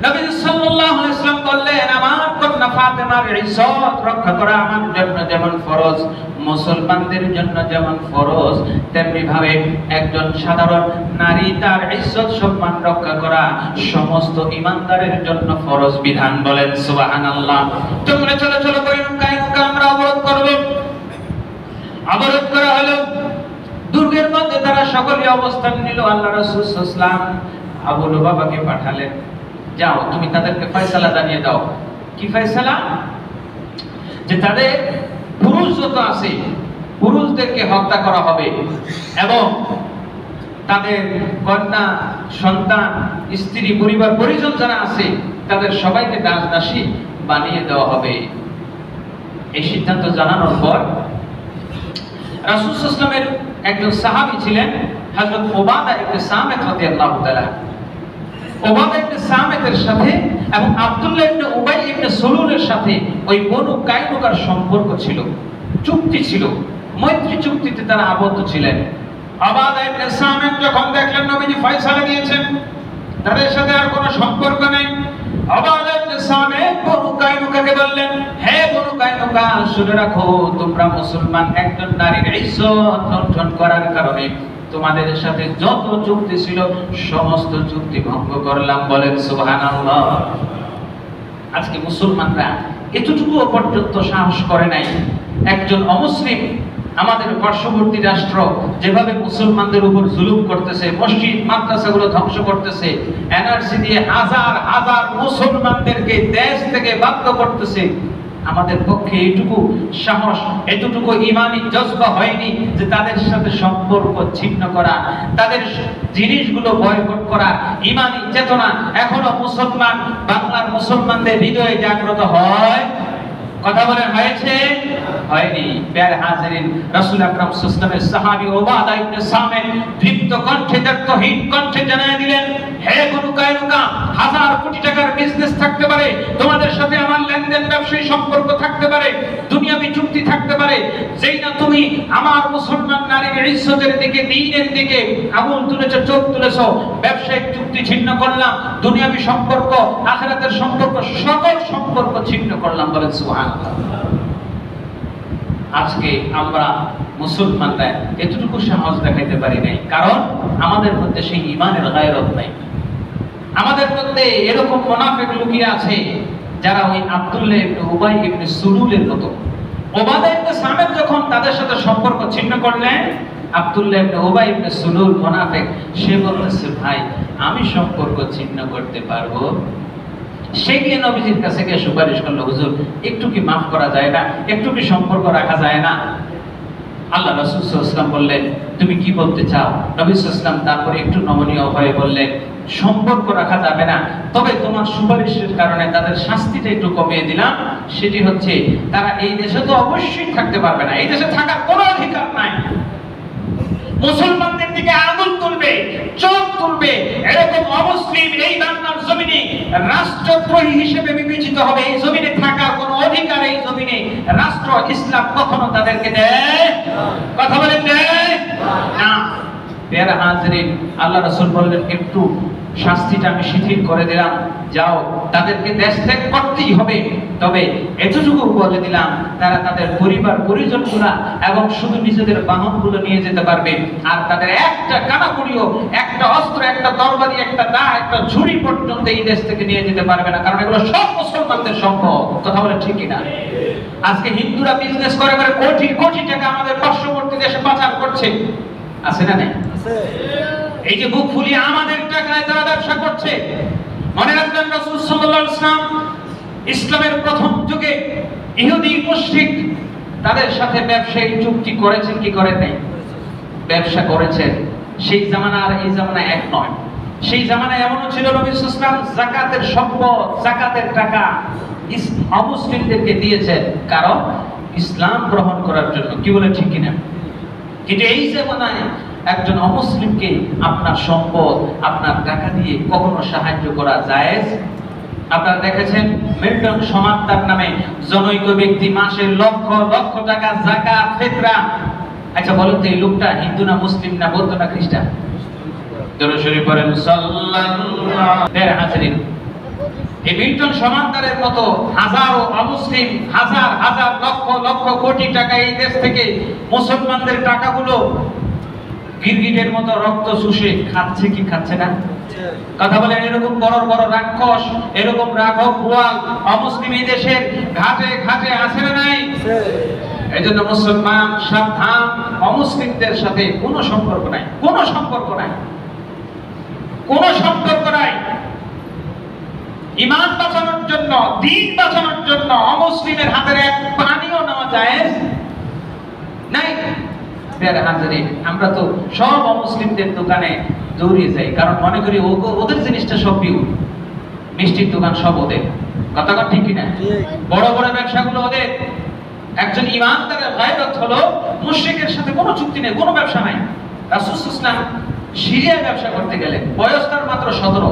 নবী সাল্লাল্লাহু আলাইহি ওয়াসাল্লাম বললেন আমার কন্যা ফাতেমার ইজ্জত রক্ষা করা আমার জন্য যেমন ফরজ, মুসলমানদের জন্য যেমন ফরজ, তেমনি ভাবে একজন সাধারণ নারী তার ইজ্জত সম্মান রক্ষা করা সমস্ত ঈমানদারের জন্য ফরজ বিধান। বলেন সুবহানাল্লাহ। তোমরা চলো চলো বনু কায়নুকা আমরা অবরোধ করব। অবরোধ করা হলো, দুর্গের মধ্যে তারা সকলে অবস্থান নিল। আল্লাহ রাসূল সাল্লাল্লাহু আলাইহি ওয়াসাল্লাম আবু লুবাবাকে পাঠালেন, যাও তুমি তাদেরকে ফয়সালা জানিয়ে দাও। কি ফয়সালা? যে তাদের পুরুষ যত আছে পুরুষদেরকে হত্যা করা হবে এবং তাদের কন্যা সন্তান স্ত্রী পরিবার পরিজন যারা আছে তাদের সবাইকে দাস দাসী বানিয়ে দেওয়া হবে। এই সিদ্ধান্ত জানানোর পর রাসূল সাল্লাল্লাহু আলাইহি ওয়াসাল্লামের একজন সাহাবী ছিলেন হযরত উবাদা ইবনে সামিত রাদিয়াল্লাহু তাআলা। উবাদা ইবনে সামিতের সাথে এবং আব্দুল্লাহ ইবনে উবাই ইবনে সুলুলের সাথে ওই বনু কায়নুকার সম্পর্ক ছিল, চুক্তি ছিল, মৈত্রী চুক্তিতে তারা আবদ্ধ ছিলেন। উবাদা ইবনে সামিত যখন দেখলেন নবীজি ফয়সালা দিয়েছেন, তাদের সাথে আর কোনো সম্পর্ক নেই, উবাদা ইবনে সামিত বনু কায়নুকাকে বললেন, হে বনু কায়নুকা, শুনে রাখো, তোমরা মুসলমান, একজন নারীর ইজ্জত লঙ্ঘন করার কারণে তোমাদের সাথে যত চুক্তি ছিল সমস্ত চুক্তি ভঙ্গ করলাম। বলেন সুবহানাল্লাহ। আজকে মুসলমানরা এতটুকু পর্যন্ত সাহস করে নাই। একজন অমুসলিম আমাদের পার্শ্ববর্তী রাষ্ট্র যেভাবে মুসলমানদের উপর জুলুম করতেছে, মসজিদ মাদ্রাসাগুলো ধ্বংস করতেছে, এনআরসি দিয়ে হাজার হাজার মুসলমানদেরকে দেশ থেকে বাধ্য করতেছে, আমাদের পক্ষে এইটুকু সাহস, এতটুকু ঈমানি জজবা হয়নি যে তাদের সাথে সম্পর্ক ছিন্ন করা, তাদের জিনিসগুলো বয়কট করা। ঈমানি চেতনা এখনো মুসলমান, বাংলার মুসলমানদের হৃদয়ে জাগ্রত হয়? কথা বলেন, হয়েছে? হয়নি। প্যারে হাজিরিন, রাসূল আকরাম সাল্লাল্লাহু আলাইহি ওয়াসাল্লামের সাহাবী উবাদা ইবনে সামিত দীপ্ত কণ্ঠে, দীপ্তহীন কণ্ঠে জানায় দিলেন, হে বনু কায়নুকা, হাজার কোটি টাকার বিজনেস থাকতে পারে, তোমাদের সাথে আমার লেনদেন ব্যবসায়ী সম্পর্ক থাকতে পারে, দুনিয়াবি চুক্তি থাকতে পারে, যেই না তুমি আমার মুসলমান নারীর ইজ্জতের দিকে, দ্বীনের দিকে আঙুল তুলেছো, চোখ তুলেছো, ব্যবসায়িক চুক্তি ছিন্ন করলাম, দুনিয়াবি সম্পর্ক, আখিরাতের সম্পর্ক, সকল সম্পর্ক ছিন্ন করলাম। বলেন সুবহানাল্লাহ। আজকে আমরা মুসলমানরা এতটুকু সাহস দেখাইতে পারি নাই, কারণ আমাদের মধ্যে সেই ঈমানের গায়রত নাই। আমাদের মধ্যে এরকম মুনাফিক লুকিয়ে আছে যারা ওই আব্দুল্লাহ ইবনে উবাই ইবনে সুলুলের মতো। উবাদা ইবনে সামিত যখন তাদের সাথে সম্পর্ক ছিন্ন করলেন, আব্দুল্লাহ ইবনে উবাই ইবনে সুলুল মুনাফিক, সে বলতেছে, ভাই আমি সম্পর্ক ছিন্ন করতে পারবো। সে গিয়ে নবীজির কাছে গিয়ে সুপারিশ করলো, হুজুর একটু কি মাফ করা যায় না, একটু কি সম্পর্ক রাখা যায় না? আল্লাহ রাসূল সাল্লাল্লাহু আলাইহি ওয়াসাল্লাম বললেন, তুমি কি বলতে চাও? নবী সাল্লাল্লাহু আলাইহি ওয়াসাল্লাম তারপরে একটু নমনীয় হয়ে বললেন, সম্পর্ক রাখা যাবে না, তবে তোমার সুপারিশের কারণে তাদের শাস্তিটা একটু কমিয়ে দিলাম। সেটি হচ্ছে, তারা এই দেশে তো অবশ্যই থাকতে পারবে না, এই দেশে থাকার কোনো অধিকার নাই, মুসলমানদের দিকে আঙুল তুলবে, চোখ তুলবে, এরকম অমুসলিম এই বাংলার জমিনে রাষ্ট্রদ্রোহী হিসেবে বিবেচিত হবে। এই জমিনে থাকার কোনো অধিকার এই জমিনে রাষ্ট্র ইসলাম কখনো তাদেরকে দেয়? কথা বলেন, দেয় না। প্যারা হাজিরিন, আল্লাহ রাসূল বললেন, একটু শাস্তিটা আমি শিথিল করে দিলাম, যাও, তাদেরকে দেশ ত্যাগ করতেই হবে, তবে এতটুকু বলে দিলাম, তারা তাদের পরিবার পরিজনগুলা এবং শুধু নিজেদের বাহনগুলো নিয়ে যেতে পারবে, আর তাদের একটা কানাকুড়িও, একটা অস্ত্র, একটা তরবারি, একটা দা, একটা ঝুড়ি পর্যন্ত এই দেশ থেকে নিয়ে যেতে পারবে না, কারণ এগুলো সব মুসলমানদের সম্পদ। কথা বলে ঠিক কিনা? আজকে হিন্দুরা বিজনেস করে কোটি কোটি টাকা আমাদের পার্শ্ববর্তী দেশে পাচার করছে, আছে না নাই? এই যে বুক ফুলিয়ে আমাদের টাকায় তারা ব্যবসা করছে। মনে রাখবেন, রাসূল সাল্লাল্লাহু আলাইহি ওয়াসাল্লাম ইসলামের প্রথম যুগে ইহুদি মুশরিক তাদের সাথে ব্যবসায়িক চুক্তি করেছেন কি করেন নাই? ব্যবসা করেছেন। সেই জামানা আর এই জামানা এক নয়। সেই জামানায় এমনও ছিল, নবী সাল্লাল্লাহু আলাইহি ওয়াসাল্লাম যাকাতের সম্পদ, যাকাতের টাকা অমুসলিমদেরকে দিয়েছেন, কারণ ইসলাম গ্রহণ করার জন্য। কি বলে ঠিক কিনা? কিন্তু এই জামানায় একজন অমুসলিমকে আপনার সম্পদ, আপনার টাকা দিয়ে কখনো সাহায্য করা জায়েজ? আপনারা দেখেছেন, মিল্টন সমাদদার নামে জনৈক ব্যক্তি মাসে লক্ষ লক্ষ টাকা যাকাত, ফিতরা। আচ্ছা বলুন তো, এই লোকটা হিন্দু না, মুসলিম না, বৌদ্ধ না, খ্রিস্টান? দরুদ শরীফ পড়েন সাল্লাল্লাহু আলাইহি। এই মিল্টন সমাদদারের মতো হাজারো অমুসলিম হাজার হাজার লক্ষ লক্ষ কোটি টাকা এই দেশ থেকে মুসলমানদের টাকাগুলো গিরগিটের মতো রক্ত শুষে খাচ্ছে কি খাচ্ছে না? কথা বলেন, এরকম বড় বড় রাক্ষস, এরকম রাঘব বোয়াল অমুসলিম এই দেশের ঘাটে ঘাটে আছে না নাই? এইজন্য মুসলমান সাবধান, অমুসলিমদের সাথে কোনো সম্পর্ক নাই, কোনো সম্পর্ক নাই, কোনো সম্পর্ক নাই। ঈমান বাঁচানোর জন্য, দ্বীন বাঁচানোর জন্য অমুসলিমের হাতের এক পানিও নেওয়া জায়েজ নাই। আমরা তো সব অমুসলিমদের দোকানে দৌড়িয়ে যাই, কারণ মনে করি ওদের জিনিসটা সব পিওর, মিষ্টির দোকান সব ওদের, কথা ঠিক কিনা? বড় বড় ব্যবসাগুলো ওদের। একজন ইমানদারের গায়রত হলো মুশরিকের সাথে কোনো চুক্তি নেই, কোনো ব্যবসা নাই। রাসূল সাল্লাল্লাহু আলাইহি ওয়াসাল্লাম সিরিয়ায় ব্যবসা করতে গেলেন, বয়স তার মাত্র 17,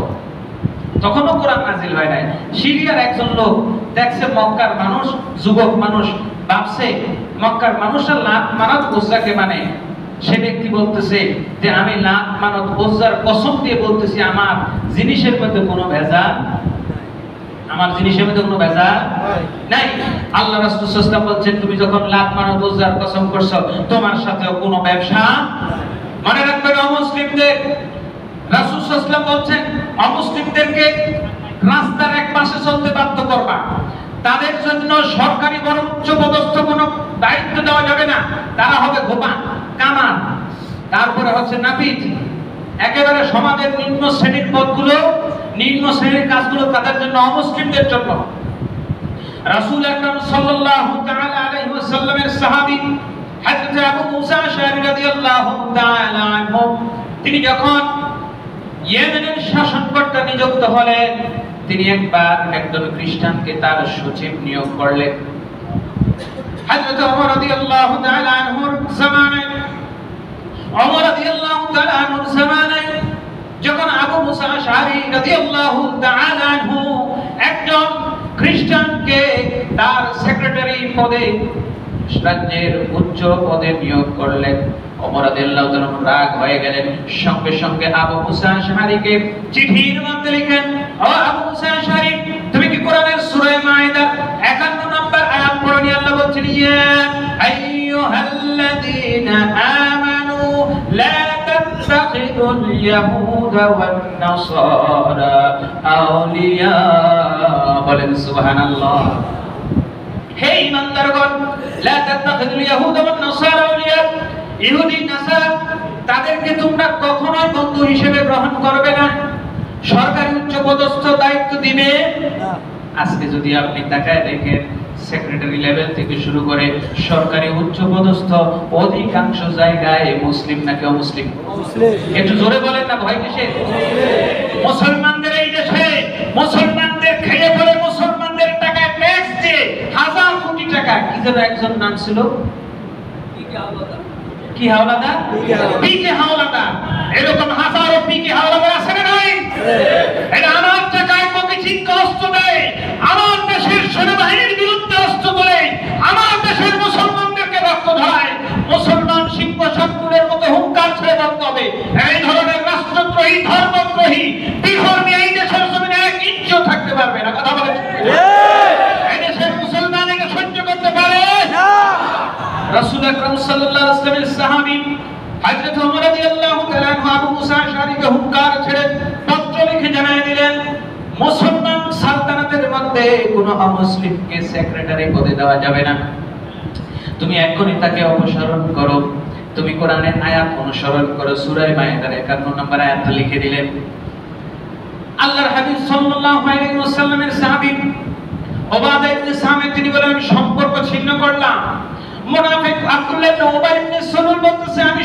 তখনও কোরআন নাযিল হয় নাই। সিরিয়ার একজন লোক দেখছে মক্কার মানুষ, যুবক মানুষ, ভাবছে মক্কার মানুষরা লাত মানাত উজ্জাকে মানে। সে ব্যক্তি বলতেছে যে আমি লাত মানাত উজ্জার কসম দিয়ে বলতেছি আমার জিনিসের মধ্যে কোনো ভেজাল, আমার জিনিসের মধ্যে কোনো ভেজাল নাই। আল্লাহ রাসূল সাল্লাল্লাহু আলাইহি ওয়াসাল্লাম বলছেন তুমি যখন লাত মানাত উজ্জার কসম করছো তোমার সাথেও কোনো ব্যবসা। মনে রাখবেন অমুসলিমদের, রাসূল সাল্লাল্লাহু আলাইহি ওয়াসাল্লাম বলছেন অমুসলিমদেরকে রাস্তার এক পাশে চলতে বাধ্য করবা, তাদের জন্য সরকারি বড় উচ্চ পদস্থ কোনো দায়িত্ব দেওয়া যাবে না, তারা হবে গোপান, কামান, তারপরে হচ্ছে নাপিত। একেবারে সমাজের নিম্ন শ্রেণীর পদগুলো, নিম্ন শ্রেণীর কাজগুলো তাদের জন্য, অমুসলিমদের জন্য। রাসূল আকরাম সাল্লাল্লাহু তাআলা আলাইহি ওয়াসাল্লামের সাহাবী হযরত আবু মুসা আশআরী রাদিয়াল্লাহু তাআলা আনহু, তিনি যখন ইয়েমেনের শাসনকর্তা নিযুক্ত হলেন, তিনি একবার একজন খ্রিস্টানকে তার সচিব নিয়োগ করলেন। হযরত ওমর রাদিয়াল্লাহু তাআলা আনহুর জামানায়, ওমর রাদিয়াল্লাহু তাআলা আনহুর জামানায় যখন আবু মুসা আশআরী রাদিয়াল্লাহু তাআলা আনহু একজন খ্রিস্টানকে তার সেক্রেটারি পদে, রাজ্যের উচ্চ পদে নিয়োগ করলেন, ওমর রাদিয়াল্লাহু তাআলা রাগ হয়ে গেলেন। সঙ্গে সঙ্গে আবু মুসা আশআরীকে চিঠির মধ্যে লিখেন, ও আবু মুসা আশআরী, তুমি কি কোরআনের সূরা মাইদা 51 নম্বর আয়াত পড়নি? আল্লাহ বলছেন ইয়া আইয়ুহাল্লাযীনা আমানু লা তাত্তাখিযুল ইয়াহুদা ওয়ান নাসারা আউলিয়া। বলেন সুবহানাল্লাহ। হে ঈমানদারগণ, লা তাত্তাখিযুল ইয়াহুদা ওয়ান নাসারা আউলিয়া, ইহুদি নাসারা তাদেরকে তোমরা কখনোই বন্ধু হিসেবে গ্রহণ করবে না, সরকারি উচ্চ পদস্থ দায়িত্ব দিবে না। আজকে যদি আপনি তাকায় দেখেন, সেক্রেটারি লেভেল থেকে শুরু করে সরকারি উচ্চ পদস্থ অধিকাংশ জায়গায় মুসলিম নাকি অমুসলিম? একটু জোরে বলেন না ভয় কিসের? মুসলমানদের এই দেশে মুসলমানদের খেয়ে পড়ে, মুসলমানদের টাকা ট্যাক্স দিয়ে হাজার কোটি টাকা, কি যেন একজন নাম ছিল, কি হাওলাদার, পিকে হাওলাদার, এরকম হাজারো পিকে হাওলাদার আছে না নাই? এরা আমার টাকায় পকেটিং অস্ত্র দেয়, আমার দেশের সেনাবাহিনীর বিরুদ্ধে অস্ত্র তোলে, আমার দেশের মুসলমানদেরকে রক্ত ঝরায়। মুসলমান সিংহ শাবকুলের মতো হুঙ্কার ছেড়ে বলতে হবে, এই ধরনের রাষ্ট্রদ্রোহী, ধর্মদ্রোহী বিধর্মী এই দেশের জমিনে এক ইঞ্চিও থাকতে পারবে না। কথা বলে এই দেশের মুসলমান এটা সহ্য করতে পারে না। রাসূল আকরাম সাল্লাল্লাহু আলাইহি ওয়াসাল্লামের সাহাবী হযরত ওমর রাদিয়াল্লাহু তাআলা আনহু আবু মুসা আশআরীকে হুঙ্কার ছেড়ে পত্র লিখে জানিয়ে দিলেন, মুসলমান সালতানাতের মধ্যে কোনো অমুসলিমকে সেক্রেটারি পদে দেওয়া যাবে না। তুমি এখনই তাকে অপসারণ করো। তুমি কোরআনের আয়াত অনুসরণ করো, সূরা মাইদার 51 নম্বর আয়াত লিখে দিলেন। আল্লাহর হাবিব সাল্লাল্লাহু আলাইহি ওয়াসাল্লামের সাহাবী উবাদা ইবনে সামিত তিনি বলেন, আমি সম্পর্ক ছিন্ন করলাম। মুনাফিক আব্দুল্লাহ ইবনে উবাই ইবনে সুলুল বলতেছে, আমি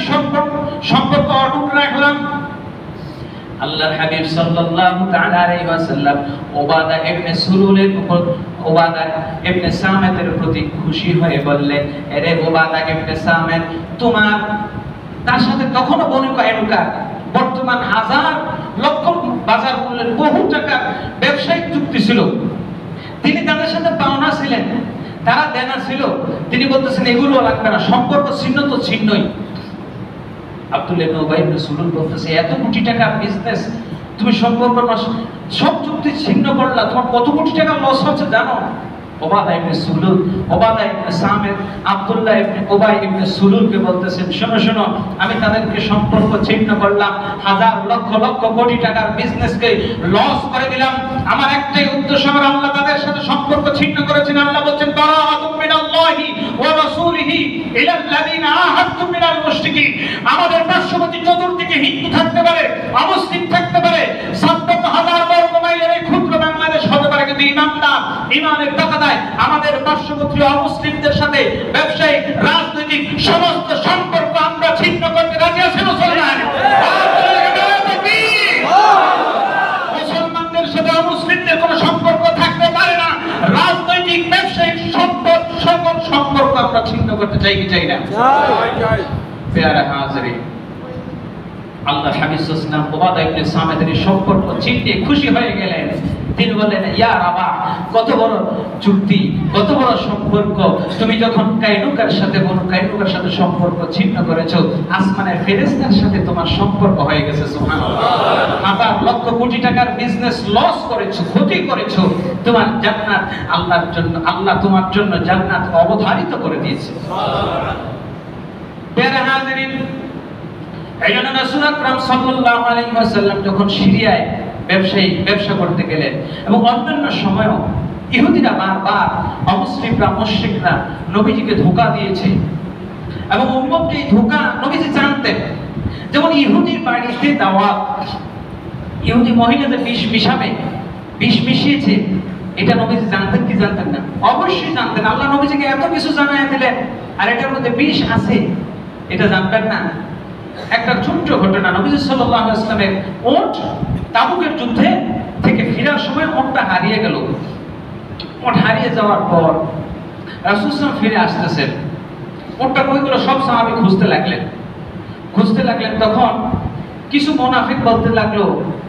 সম্পর্ক অটুট রাখলাম। আল্লাহর হাবিব সাল্লাল্লাহু তাআলা আলাইহি ওয়াসাল্লাম উবাদা ইবনে সুলুলের উপর, উবাদা ইবনে সামিতের প্রতি খুশি হয়ে বললেন, আরে উবাদা ইবনে সামিত, তোমার তার সাথে কখনো বনিকা এনুকা বর্তমান হাজার লক্ষ বাজার মূল্যের বহু টাকা ব্যবসায়িক চুক্তি ছিল, তিনি তাদের সাথে পাওনা ছিলেন, তারা দেনা ছিল, তিনি বলতেছেন এগুলো লাগবে না, সম্পর্ক ছিন্ন তো ছিন্নই। আব্দুল্লাহ ইবনে উবাই ইবনে সুলুল বলতেছে, এত কোটি টাকা বিজনেস তুমি সম্পর্ক নষ্ট, সব চুক্তি ছিন্ন করলা, তোমার কত কোটি টাকা লস হচ্ছে জানো? উবাদা ইবনে সুলুল, উবাদা ইবনে সামিত আব্দুল্লাহ ইবনে উবাই ইবনে সুলুলকে বলতেছেন, শোনো শোনো, আমি তাদেরকে সম্পর্ক ছিন্ন করলাম, হাজার লক্ষ লক্ষ কোটি টাকার বিজনেসকে লস করে দিলাম। আমার একটাই উদ্দেশ্য, আমার আল্লাহ তাদের সাথে সম্পর্ক ছিন্ন করেছেন। আল্লাহ বলেন, বারাআতুম মিনাল্লাহি ওয়া রাসূলিহি ইলাল্লাযিনা আহাদতুম মিনাল মুশরিকিন। আমাদের পার্শ্ববর্তী চতুর্দিকে হিন্দু থাকতে পারে, অমুসলিম থাকতে পারে, ৭০,০০০ বর্গ মাইলের এই ক্ষুদ্র বাংলাদেশ হতে পারে, কিন্তু ইমানদার, ইমানের তাকাদায় আমাদের পার্শ্ববর্তী অমুসলিমদের সাথে ব্যবসায়িক, রাজনৈতিক সমস্ত সম্পর্ক আমরা ছিন্ন করতে রাজি আছি মুসলমান? মুসলমানদের সাথে অমুসলিমদের কোনো সম্পর্ক থাকতে পারে না। সম্পর্ক আমরা ছিন্ন করতে চাই কি চাই না? প্যারা হাজিরিন, আল্লাহ হাবিব সাল্লাল্লাহু আলাইহি ওয়াসাল্লাম উবাদা ইবনে সামিতের সম্পর্ক চিনতে খুশি হয়ে গেলেন। তিনি বললেন, ইয়া রাবা, কত বড় চুক্তি, কত বড় সম্পর্ক! তুমি যখন কাইনুকার সাথে বনু কাইনুকার সাথে সম্পর্ক ছিন্ন করেছো, আসমানের ফেরেশতার সাথে তোমার সম্পর্ক হয়ে গেছে। সুবহানাল্লাহ। হাজার লক্ষ কোটি টাকার বিজনেস লস করেছো, ক্ষতি করেছো, তোমার জান্নাত আল্লাহর জন্য, আল্লাহ তোমার জন্য জান্নাত অবধারিত করে দিয়েছে। প্যারা হাজিরিন, এইজন্য রাসূল আকরাম সাল্লাল্লাহু আলাইহি ওয়াসাল্লাম যখন সিরিয়ায় ব্যবসা করতে গেলেন, এবং অন্যান্য সময়ও ইহুদিরা বারবার, অমুসলিমরা, মুশরিকরা নবীজিকে ধোঁকা দিয়েছে, এবং উম্মতকে এই ধোঁকা নবীজি জানতেন। যেমন ইহুদির বাড়িতে দাওয়াত, ইহুদি মহিলাদের বিষ মিশিয়েছে, এটা নবীজি জানতেন কি জানতেন না? অবশ্যই জানতেন। আল্লাহ নবীজিকে এত কিছু জানায় দিলেন, আর এটার মধ্যে বিষ আছে, এটা জানবেন না? একটা ছোট্ট ঘটনা, নবীজি সাল্লাল্লাহু আলাইহি ওয়াসাল্লামের উট তাবুকের যুদ্ধে থেকে ফেরার সময় উটটা হারিয়ে গেল। উট হারিয়ে যাওয়ার পর রাসূল সাল্লাল্লাহু ফিরে আসতেছেন, উটটা কই গেল সব সাহাবী খুঁজতে লাগলেন। তখন কিছু মুনাফিক বলতে লাগলো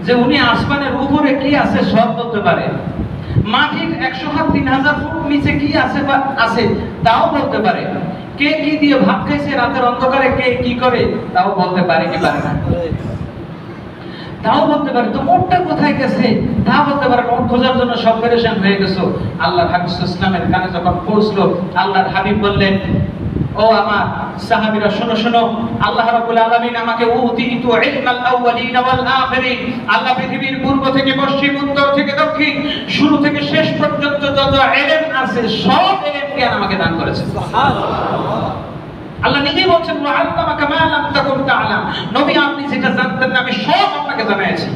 যে উনি আসমানের উপরে কি আছে সব বলতে পারে, মাটির 100 হাত 3000 ফুট নিচে কি আছে বা আছে তাও বলতে পারে, কে কি দিয়ে ভাত খাইছে রাতের অন্ধকারে, কে কি করে তাও বলতে পারে কি পারে না? তাও বলতে পারে। তো ওটা কোথায় গেছে তা বলতে পারে। ওর খোঁজার জন্য সব পেরেশান হয়ে গেছে। আল্লাহর হাবিব সাল্লাল্লাহু আলাইহি ওয়াসাল্লামের কানে যখন পৌঁছলো, আল্লাহর হাবিব বললেন, ও আমার সাহাবীরা শোনো শোনো, আল্লাহ রাব্বুল আলামিন আমাকে উতিতু ইলমাল আউয়ালিন ওয়াল আখিরিন, আল্লাহ পৃথিবীর পূর্ব থেকে পশ্চিম, উত্তর থেকে দক্ষিণ, শুরু থেকে শেষ পর্যন্ত যত ইলম আছে সব ইলম জ্ঞান আমাকে দান করেছেন। সুবহানাল্লাহ। আল্লাহ নিজেই বলছেন, ওয়া আল্লামাকা মা লাম তাকুন তা'লাম, নবী আপনি যেটা জানতেন না আমি সব আপনাকে জানিয়েছি।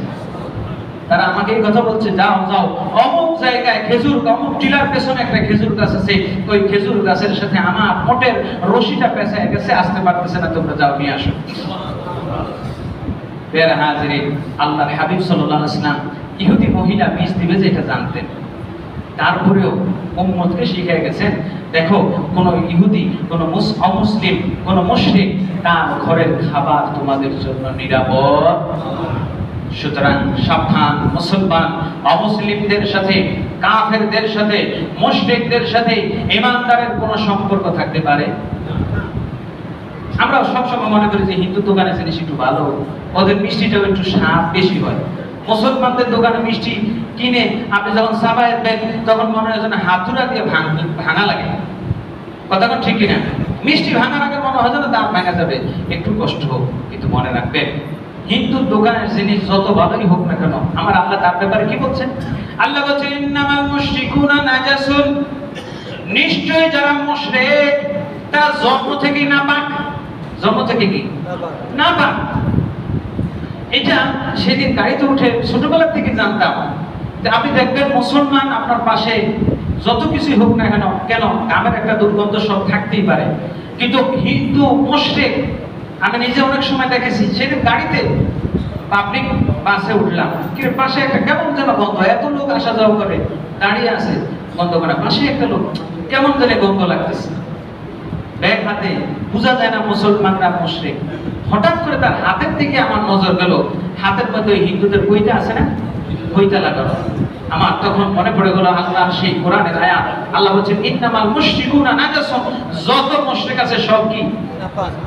তারা আমাকে এই কথা বলছে, যাও যাও অমুক জায়গায় খেজুর, অমুক টিলার পেছনে একটা খেজুর গাছ আছে, ওই খেজুর গাছের সাথে আমার মোটের রশিটা পেঁচায় গেছে, আসতে পারতেছে না, তোমরা যাও নিয়ে আসো। প্যারা হাজিরিন, আল্লাহর হাবিব সাল্লাল্লাহু আলাইহি ওয়াসাল্লাম ইহুদি মহিলা বিষ দিবে যে এটা জানতেন, তারপরেও উম্মতকে শিখিয়ে গেছেন, দেখো কোন ইহুদি, কোন অমুসলিম, কোন মুশরিক, তার ঘরের খাবার তোমাদের জন্য নিরাপদ। সুতরাং সাবধান, মুসলমান অমুসলিমদের সাথে, কাফেরদের সাথে, মুশরিকদের সাথে ঈমানদারের কোনো সম্পর্ক থাকতে পারে? আমরা সবসময় মনে করি যে হিন্দু দোকানে জিনিস একটু ভালো, ওদের মিষ্টিটাও একটু স্বাদ বেশি হয়। মুসলমানদের দোকানে মিষ্টি কিনে আপনি যখন সাবায় দেন তখন মনে হয় যেন হাতুড়া দিয়ে ভাঙা লাগে। কথা কোন ঠিক কিনা? মিষ্টি ভাঙার আগে মনে হয় যেন দাঁত ভাঙা যাবে, একটু কষ্ট হোক। কিন্তু মনে রাখবেন, হিন্দু দোকানের জিনিস যত ভালোই হোক না কেন, আমার আল্লাহ তার ব্যাপারে কি বলছেন? আল্লাহ বলছেন, ইন্নামাল মুশরিকুনা নাজাসুন, নিশ্চয় যারা মুশরিক তারা জন্ম থেকেই নাপাক। জন্ম থেকে কি নাপাক? এটা সেদিন গাড়িতে উঠে ছোটবেলা থেকে জানতাম। আপনি দেখবেন মুসলমান আপনার পাশে যত কিছুই হোক না কেন, কামের একটা দুর্গন্ধ সব থাকতেই পারে, কিন্তু হিন্দু মুশরিক আমি নিজে অনেক সময় দেখেছি। সেদিন গাড়িতে পাবলিক বাসে উঠলাম, পাশে একটা কেমন যেন গন্ধ, এত লোক আসা যাওয়া করে, দাঁড়িয়ে আছে গন্ধ করে, পাশে একটা লোক কেমন যেন গন্ধ লাগতেছে, ব্যাগ হাতে, বোঝা যায় না মুসলমানরা মুশরিক। হঠাৎ করে তার হাতের দিকে আমার নজর গেল, হাতের মধ্যে হিন্দুদের বইটা আছে না, বইটা লাগানো। আমার তখন মনে পড়ে গেল আল্লাহ সেই কোরআনের আয়াত। আল্লাহ বলছেন, ইন্নামাল মুশরিকুনা নাজাসুন, যত মুশরিক আছে সব কি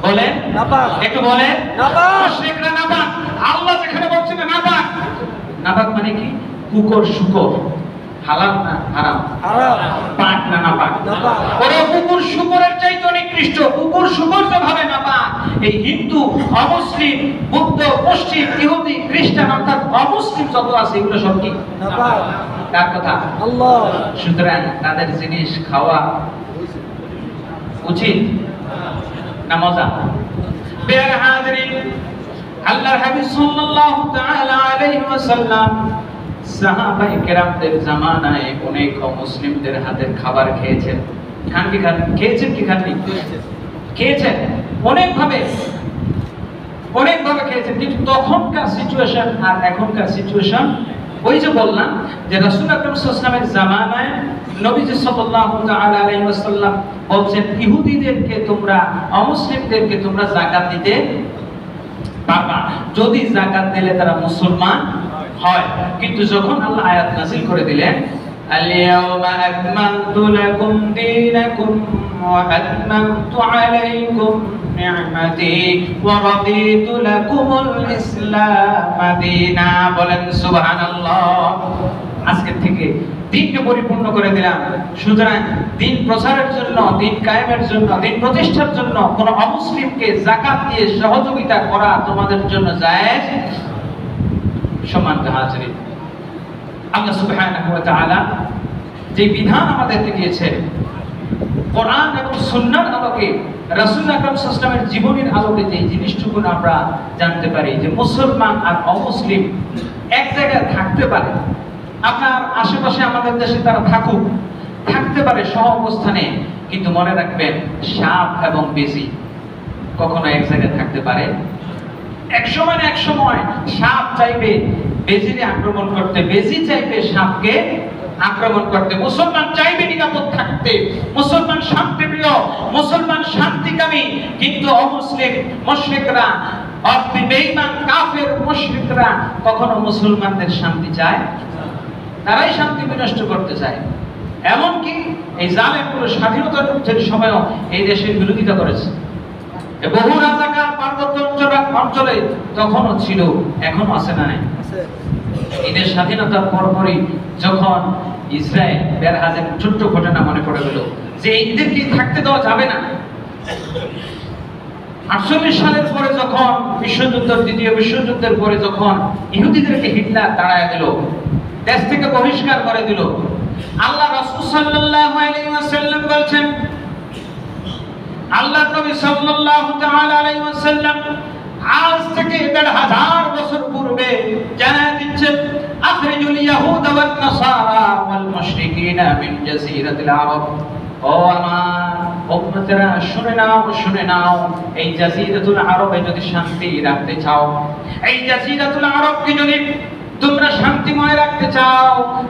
বলেন নাপাক। একটু বলেন নাপাক। মুশরিকরা নাপাক। আল্লাহ যেখানে বলছেন নাপাক, নাপাক মানে কি? কুকুর শুকর, হালাল না হারাম? হারাম। পাক না নাপাক? নাপাক। ওরা কুকুর শুকরের চাইতে নিকৃষ্ট। কুকুর শুকর যেভাবে নাপাক, এই হিন্দু, অমুসলিম, বৌদ্ধ, মুশরিক, ইহুদি, খ্রিস্টান অর্থাৎ অমুসলিম যত আছে এগুলো সব কি নাপাক। কার কথা? আল্লাহ। সুতরাং তাদের জিনিস খাওয়া উচিত না মজা? প্রিয় হাজিরিন, আল্লাহর হাবিব সাল্লাল্লাহু তাআলা আলাইহি ওয়াসাল্লাম সাহাবায়ে কেরামদের জামানায় অনেক মুসলিমদের হাতের খাবার খেয়েছেন। খেয়েছেন কি খাননি? খেয়েছেন অনেক ভাবে খেয়েছেন। কিন্তু তখনকার সিচুয়েশন আর এখনকার সিচুয়েশন ওই যে বললাম যে রাসূল আকরাম সাল্লাল্লাহু আলাইহি ওয়াসাল্লামের জামানায় নবীজি সাল্লাল্লাহু তাআলা আলাইহি ওয়াসাল্লাম বলছেন ইহুদিদেরকে তোমরা, অমুসলিমদেরকে তোমরা যাকাত দিতে পারবা যদি যাকাত দিলে তারা মুসলমান হয়। কিন্তু যখন আল্লাহ আয়াত নাযিল করে দিলেন আল-ইয়াওমা আকমালতু লাকুম দীনাকুম ওয়া আতমামতু আলাইকুম নি'মাতি ওয়া রাদিতু লাকুমুল ইসলাম দীনা, বলেন সুবহানাল্লাহ। আজকে থেকে দ্বীনকে পরিপূর্ণ করে দিলাম। সুতরাং দ্বীন প্রচারের জন্য, দ্বীন কায়েমের জন্য, দ্বীন প্রতিষ্ঠার জন্য কোন অমুসলিমকে যাকাত দিয়ে সহযোগিতা করা তোমাদের জন্য জায়েজ। সম্মানিত হাজিরিন, আল্লাহ সুবহানাহু ওয়া তাআলা যে বিধান আমাদেরকে দিয়েছেন কোরআন এবং সুন্নাহর আলোকে, রাসূল আকরাম সাল্লাল্লাহু আলাইহি ওয়াসাল্লামের জীবনের আলোকে যে জিনিসটুকু আমরা জানতে পারি যে মুসলমান আর অমুসলিম এক জায়গায় থাকতে পারে। আপনার আশেপাশে আমাদের দেশে তারা থাকতে পারে সহ অবস্থানে, কিন্তু মনে রাখবেন সাপ এবং বেজি কখনো এক জায়গায় থাকতে পারে। এক সময় সাপ চাইবে বেজিকে আক্রমণ করতে, বেজি চাইবে সাপকে আক্রমণ করতে। মুসলমান চাইবে নিরাপদ থাকতে, মুসলমান শান্তিপ্রিয়, মুসলমান শান্তিকামী, কিন্তু অমুসলিম মুশরিকরা, বেঈমান কাফের মুশরিকরা কখনো মুসলমানদের শান্তি চায়, তারাই শান্তি বিনষ্ট করতে চায়। এমনকি এই জালেমগুলো স্বাধীনতার যুদ্ধের সময়ও এই দেশের বিরোধিতা করেছে। বহু রাজাকার পার্বত্য অঞ্চলে তখনও ছিল, এখনো আছে না নাই? এদের স্বাধীনতার পরপরই যখন ইসরায়েল বেরহাজের ছোট্ট ঘটনা মনে পড়ে গেল যে এদেরকে থাকতে দেওয়া যাবে না। 48 সালের পরে যখন দ্বিতীয় বিশ্বযুদ্ধের পরে যখন ইহুদিদেরকে হিটলার তাড়ায় দিল, দেশ থেকে বহিষ্কার করে দিল, আল্লাহ রাসূল সাল্লাল্লাহু আলাইহি ওয়াসাল্লাম বলেন, আল্লাহ নবী সাল্লাল্লাহু তাআলা আলাইহি ওয়াসাল্লাম আজ থেকে ১,৫০০ বছর পূর্বে জানায় দিচ্ছেন আখরিজুল ইয়াহুদ ওয়ান নাসারা ওয়াল মুশরিকিনা মিন জাজিরাতিল আরব। ও আমার উম্মতেরা শুনে নাও, এই জাজিরাতুল আরবে যদি শান্তি রাখতে চাও, এই জাজিরাতুল আরবকে যদি তোমরা শান্তিময় রাখতে চাও,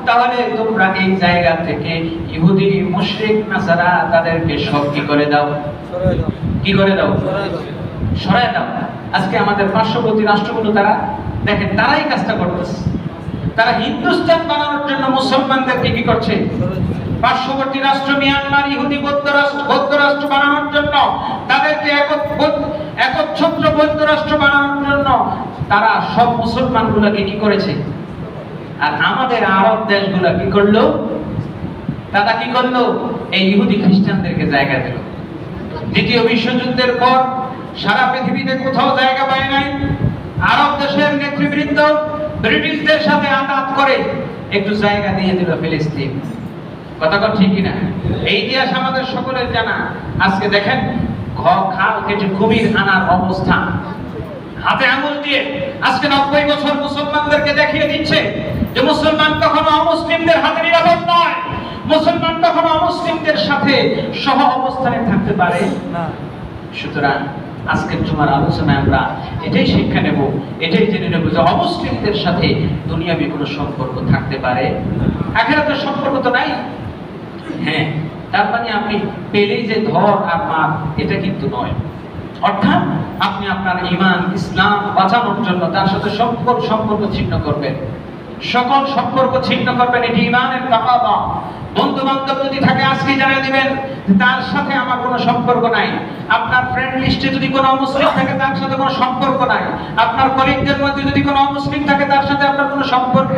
তাহলে তোমরা এই জায়গা থেকে ইহুদি, মুশরিক, নাসারা তাদেরকে সব কি করে দাও, সরায় দাও। আজকে আমাদের পার্শ্ববর্তী রাষ্ট্রগুলো তারা দেখেন, তারাই কাজটা করতেছে। তারা হিন্দুস্তান বানানোর জন্য মুসলমানদেরকে কি করছে? পার্শ্ববর্তী রাষ্ট্র মিয়ানমার ইহুদি বৌদ্ধ রাষ্ট্র বানানোর জন্য, তাদেরকে একচ্ছত্র বৌদ্ধ রাষ্ট্র বানানোর জন্য তারা সব মুসলমানগুলোকে কি করেছে? আর আমাদের আরব দেশগুলো কি করলো? তারা কি করলো? এই ইহুদি খ্রিস্টানদেরকে জায়গা দিল। দ্বিতীয় বিশ্বযুদ্ধের পর সারা পৃথিবীতে কোথাও জায়গা পায় নাই। আরব দেশের নেতৃবৃন্দ ব্রিটিশদের সাথে আঘাত করে একটু জায়গা দিয়ে দিল ফিলিস্তিন। কথা ঠিক কিনা? এই ইতিহাস আমাদের সকলের জানা। আজকে দেখেন খাল কেটে কুমির আনার অবস্থা, হাতে আঙুল দিয়ে আজকে 90 বছর মুসলমানদেরকে দেখিয়ে দিচ্ছে যে মুসলমান কখনো অমুসলিমদের হাতে নিরাপদ নয়, মুসলমান কখনো অমুসলিমদের সাথে সহ অবস্থানে থাকতে পারে না। সুতরাং আজকের জুমার আলোচনায় আমরা এটাই শিক্ষা নেব, এটাই জেনে নেব যে অমুসলিমদের সাথে দুনিয়াবি কোনো সম্পর্ক থাকতে পারে, আখিরাতের সম্পর্ক তো নাই। হ্যাঁ, তার মানে আপনি পেলেই যে ধর আর মার, এটা কিন্তু নয়। অর্থাৎ আপনি আপনার ঈমান, ইসলাম বাঁচানোর জন্য তার সাথে সম্পর্ক ছিন্ন করবেন, সকল সম্পর্ক ছিন্ন করবেন। এটি ঈমানের তাকাদা। বন্ধু বান্ধব যদি থাকে আজকে জানিয়ে দিবেন তার সাথে আমার কোনো সম্পর্ক নাই। আপনার ফ্রেন্ড লিস্টে যদি কোনো অমুসলিম থাকে তার সাথে কোনো সম্পর্ক নাই। আপনার কলিগদের মধ্যে যদি কোনো অমুসলিম থাকে তার সাথে আপনার কোনো সম্পর্ক।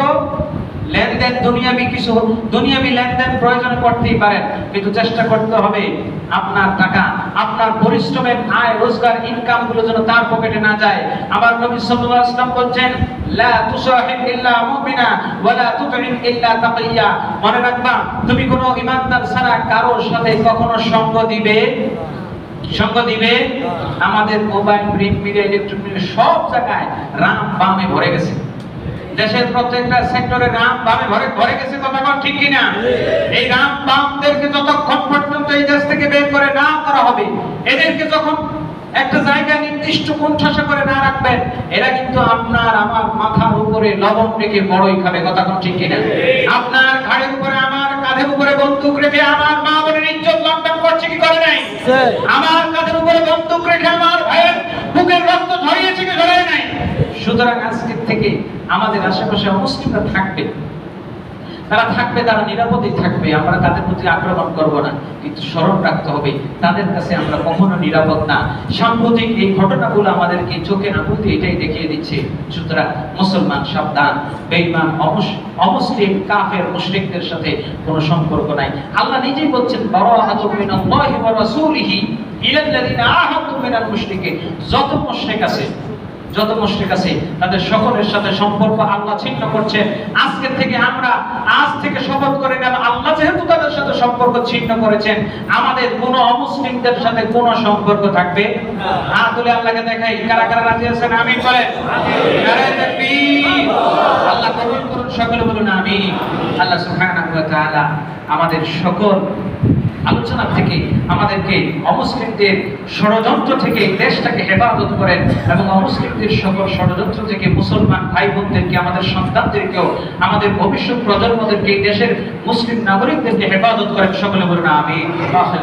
লেনদেন দুনিয়াবি লেনদেন প্রয়োজন করতেই পারেন, কিন্তু চেষ্টা করতে হবে আপনার টাকা, আপনার পরিশ্রমের আয় রোজগার ইনকাম গুলো যেন তার পকেটে না যায়। আমার নবী সাল্লাল্লাহু আলাইহি ওয়াসাল্লাম বলেন, লা তুসাহিব ইল্লা মুমিনা ওয়া লা তুতিন ইল্লা তাকিয়া। মনে রাখবা, তুমি কোনো ঈমানদার ছাড়া কারো সাথে কখনো সঙ্গ দিবে। আমাদের মোবাইল, প্রিন্ট মিডিয়া, ইলেকট্রনিক সব জায়গায় রাম বামে ভরে গেছে। দেশের প্রত্যেকটা সেক্টরে রাম বামে ভরে গেছে। কথা ঠিক কিনা? এই রাম বামদেরকে যতক্ষণ পর্যন্ত এই দেশ থেকে বের করে না করা হবে, এদেরকে যখন একটা জায়গায় নির্দিষ্ট কোণঠাসা করে না রাখবেন, এরা কিন্তু আপনার আমার মাথার উপরে লবণ রেখে বড়ই খাবে। কথা কোন ঠিক কিনা? আপনার ঘাড়ের উপরে আমার কাঁধের উপরে বন্দুক রেখে আমার মা বোনের ইজ্জত লন্ডন করছে কি করে নাই? আমার কাঁধের উপরে বন্দুক রেখে আমার ভাইয়ের বুকের রক্ত ঝরিয়েছে কি ঝরায় নাই? সুতরাং আজকে থেকে আমাদের আশেপাশে অমুসলিমরা থাকবে, তারা থাকবে, তারা নিরাপদেই থাকবে, আমরা তাদের প্রতি আক্রমণ করব না, কিন্তু স্মরণ রাখতে হবে তাদের কাছে আমরা কখনো নিরাপদ না। সাম্প্রতিক এই ঘটনাগুলো আমাদেরকে চোখে না বলতে এটাই দেখিয়ে দিচ্ছে। সুতরাং মুসলমান সাবধান, বেঈমান অমুসলিম কাফের মুশরিকদের সাথে কোনো সম্পর্ক নাই। আল্লাহ নিজেই বলছেন বারাআতু মিনাল্লাহি ওয়া রাসূলিহি ইলাল্লাযিনা আহাদু মিনাল মুশরিকিন। যত মুশরিক আছে তাদের সকলের সাথে সম্পর্ক আল্লাহ ছিন্ন করছেন। আজকে থেকে আমরা আজ থেকে শপথ করে নেব, আল্লাহ যেহেতু তাদের সাথে সম্পর্ক ছিন্ন করেছেন, আমাদের কোন অমুসলিমদের সাথে কোনো সম্পর্ক থাকবে না। হাত তুলে আল্লাহকে দেখাই, কারা কারা রাজি আছেন আমিন বলেন। নারে তাকবীর। আল্লাহ কবুল করুন, সকলে বলুন আমিন। আল্লাহ সুবহানাহু ওয়া তাআলা আমাদের সকল আলোচনা থেকে আমাদেরকে অমুসলিমদের ষড়যন্ত্র থেকে দেশটাকে হেফাজত করেন এবং অমুসলিমদের সকল ষড়যন্ত্র থেকে মুসলমান ভাই বোনদেরকে, আমাদের সন্তানদেরকেও, আমাদের ভবিষ্যৎ প্রজন্মদেরকে, দেশের মুসলিম নাগরিকদেরকে হেফাজত করেন। সকলে বলুন আমিন।